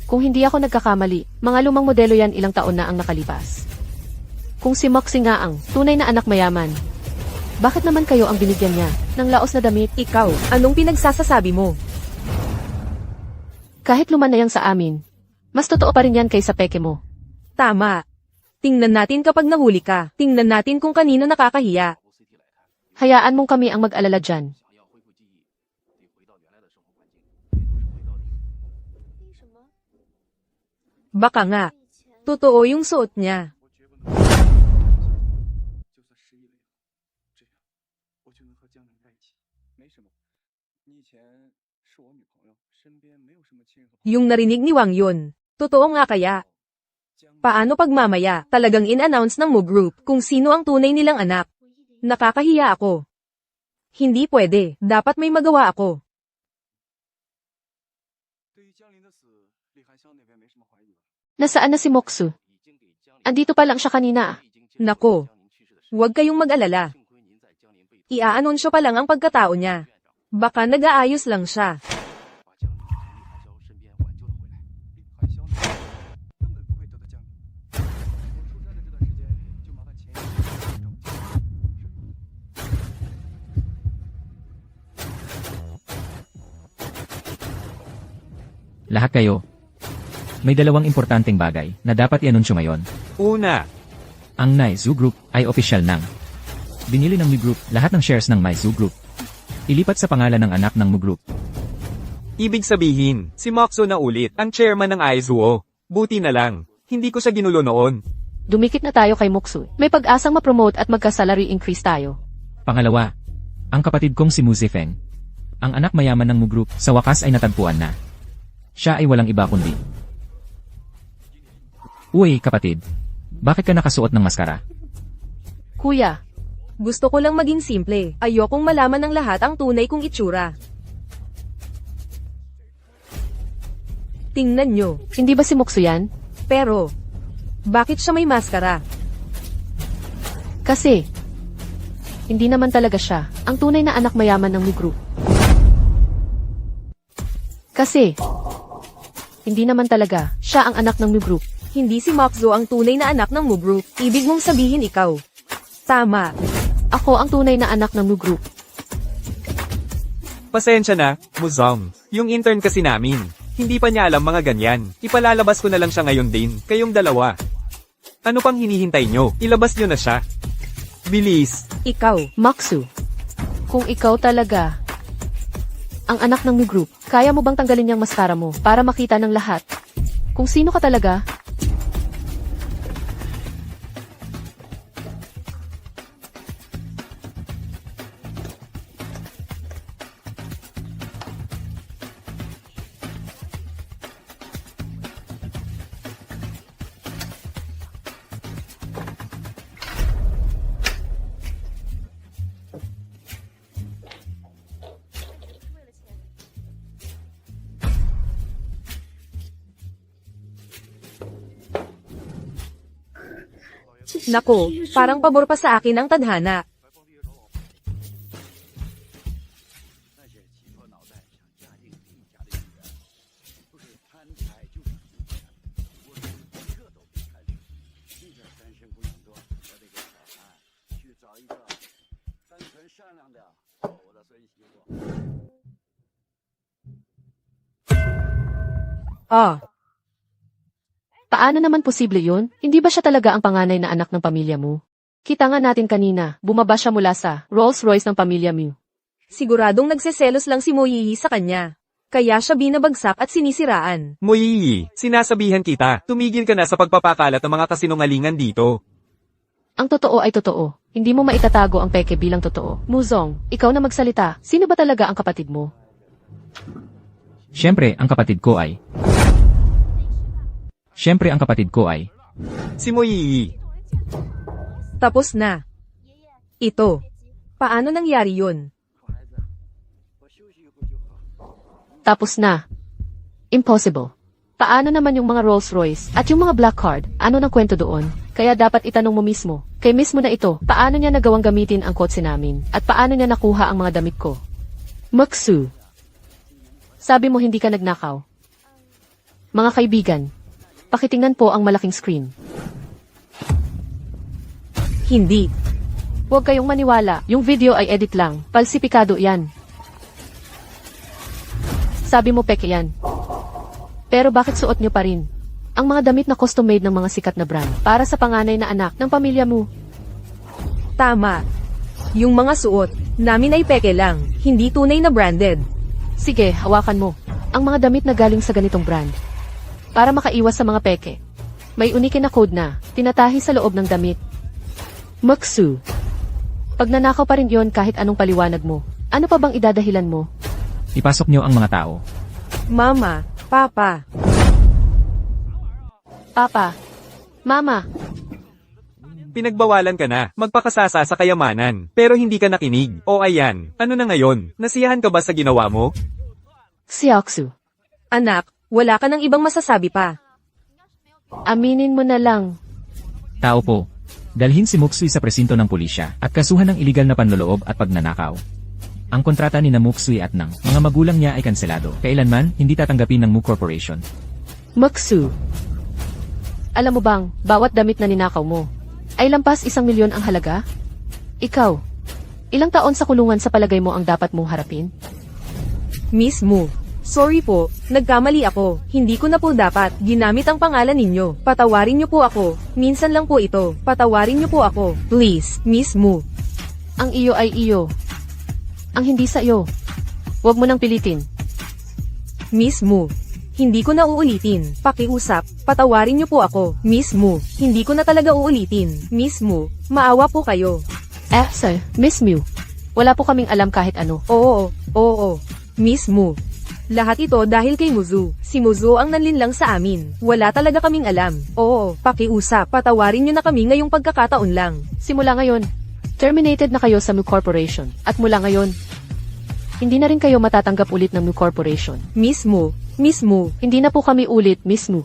S2: kung hindi ako nagkakamali, mga lumang modelo yan ilang taon na ang nakalipas. Kung si Moxie nga ang tunay na anak mayaman, bakit naman kayo ang binigyan niya ng laos na damit?
S3: Ikaw, anong pinagsasasabi mo?
S2: Kahit luman na yang sa amin, mas totoo pa rin yan kaysa peke mo.
S3: Tama. Tingnan natin kapag nahuli ka. Tingnan natin kung kanino nakakahiya.
S2: Hayaan mong kami ang mag-alala dyan.
S3: Baka nga. Totoo yung suot niya. Yung narinig ni Wang yun. Totoo nga kaya. Paano pag mamaya, talagang in-announce ng Mu Group kung sino ang tunay nilang anak? Nakakahiya ako. Hindi pwede, dapat may magawa ako.
S2: Nasaan na si Moksu? Andito pa lang siya kanina.
S3: Nako. Huwag kayong mag-alala. Ia-anunsyo pa lang ang pagkatao niya. Baka nag-aayos lang siya.
S1: Lahat kayo. May dalawang importanteng bagay na dapat i-anunsyo ngayon.
S4: Una,
S1: Ang Meizu Group ay official nang binili ng Mi Group lahat ng shares ng Meizu Group. Ilipat sa pangalan ng anak ng Mu Group.
S4: ibig sabihin, si Moxo na ulit ang chairman ng Aizuo. Buti na lang, hindi ko siya ginulo noon.
S2: Dumikit na tayo kay Moksu. May pag-asang ma-promote at magka-salary increase tayo.
S1: Pangalawa, ang kapatid kong si Mu Zifeng, ang anak mayaman ng Mu Group, sa wakas ay natagpuan na. Siya ay walang iba kundi. Uy, kapatid. Bakit ka nakasuot ng maskara?
S2: Kuya,
S3: Gusto ko lang maging simple. Ayokong malaman ng lahat ang tunay kong itsura. Tingnan nyo.
S2: hindi ba si Moksu yan?
S3: Pero, bakit siya may maskara?
S2: Kasi, hindi naman talaga siya ang tunay na anak mayaman ng Mi Group. Kasi, hindi naman talaga siya ang anak ng Mi Group.
S3: Hindi si Mokzu ang tunay na anak ng Mu Group. Ibig mong sabihin ikaw. Tama.
S2: Ako ang tunay na anak ng Mi Group.
S4: Pasensya na, Muzong. Yung intern kasi namin, hindi pa niya alam mga ganyan. Ipalalabas ko na lang siya ngayon din, kayong dalawa. Ano pang hinihintay nyo? Ilabas nyo na siya. Bilis.
S3: Ikaw.
S2: Moksu, kung ikaw talaga ang anak ng Mi Group, kaya mo bang tanggalin yung maskara mo para makita ng lahat kung sino ka talaga?
S3: Nako, parang pabor pa sa akin ang tadhana. Ah,
S2: Paano naman posible yun? Hindi ba siya talaga ang panganay na anak ng pamilya mo? Kita nga natin kanina, bumaba siya mula sa Rolls-Royce ng pamilya mo.
S3: siguradong nagseselos lang si Moyiyi sa kanya. Kaya siya binabagsak at sinisiraan.
S4: Moyiyi, sinasabihan kita, tumigil ka na sa pagpapakalat ng mga kasinungalingan dito.
S2: Ang totoo ay totoo. Hindi mo maitatago ang peke bilang totoo. Muzong, ikaw na magsalita. Sino ba talaga ang kapatid mo?
S1: Siyempre, ang kapatid ko ay...
S4: Si Moyiyi.
S3: Tapos na. Ito. Paano nangyari yun?
S2: Tapos na. Impossible. Paano naman yung mga Rolls-Royce at yung mga Black Card? Ano ng kwento doon? Kaya dapat itanong mo mismo. Kay mismo na ito, paano niya nagawang gamitin ang kotse namin? At paano niya nakuha ang mga damit ko? Maksu. Sabi mo hindi ka nagnakaw. Mga kaibigan, pakitingnan po ang malaking screen.
S3: Hindi.
S2: Huwag kayong maniwala, yung video ay edit lang. Palsipikado yan. Sabi mo peke yan. Pero bakit suot niyo pa rin? Ang mga damit na custom-made ng mga sikat na brand para sa panganay na anak ng pamilya mo.
S3: Tama. Yung mga suot namin ay peke lang, hindi tunay na branded.
S2: Sige, hawakan mo. Ang mga damit na galing sa ganitong brand. Para makaiwas sa mga peke. May unique na code na, tinatahi sa loob ng damit. Maksu. Pag nanakaw pa rin yon kahit anong paliwanag mo, ano pa bang idadahilan mo?
S1: Ipasok niyo ang mga tao.
S3: Mama, Papa.
S2: Papa. Mama.
S4: Pinagbawalan ka na, magpakasasa sa kayamanan, pero hindi ka nakinig. O ayan, ano na ngayon? Nasiyahan ka ba sa ginawa mo?
S2: Xiaoxu.
S3: Anak, wala ka ng ibang masasabi pa.
S2: Aminin mo na lang.
S1: Tao po. Dalhin si Muksui sa presinto ng pulisya at kasuhan ng iligal na panloloob at pagnanakaw. Ang kontrata ni na Muksui at ng mga magulang niya ay kanselado. Kailanman, hindi tatanggapin ng Mu Corporation.
S2: Maksu. Alam mo bang, bawat damit na ninakaw mo, ay lampas 1 milyon ang halaga? Ikaw, ilang taon sa kulungan sa palagay mo ang dapat mong harapin?
S3: Miss Mu. Sorry po, nagkamali ako. Hindi ko na po dapat ginamit ang pangalan ninyo. Patawarin niyo po ako. Minsan lang po ito. Patawarin niyo po ako. Please, Miss Mu.
S2: Ang iyo ay iyo. Ang hindi sa iyo. Huwag mo nang pilitin.
S3: Miss Mu. Hindi ko na uulitin. Pakiusap, patawarin niyo po ako. Miss Mu. Hindi ko na talaga uulitin. Miss Mu, maawa po kayo.
S2: Sir, Miss Mew. Wala po kaming alam kahit ano.
S3: Oo. Miss Mu. Lahat ito dahil kay Muzu. Si Muzu ang nanlinlang sa amin. Wala talaga kaming alam. Oo, pakiusap. Patawarin niyo na kami ngayong pagkakataon lang.
S2: Simula ngayon, terminated na kayo sa Mu Corporation. At mula ngayon, hindi na rin kayo matatanggap ulit ng Mu Corporation.
S3: Miss Mu. Miss Mu.
S2: Hindi na po kami ulit, Miss Mu.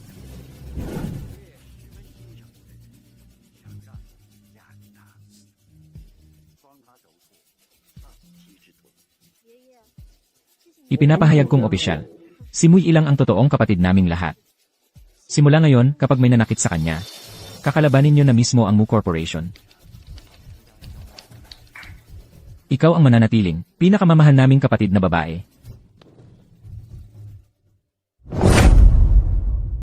S1: Ipinapahayag kong opisyal. Si Muy Ilang ang totoong kapatid naming lahat. Simula ngayon, kapag may nanakit sa kanya, kakalabanin niyo na mismo ang Mu Corporation. Ikaw ang mananatiling, pinakamamahal naming kapatid na babae.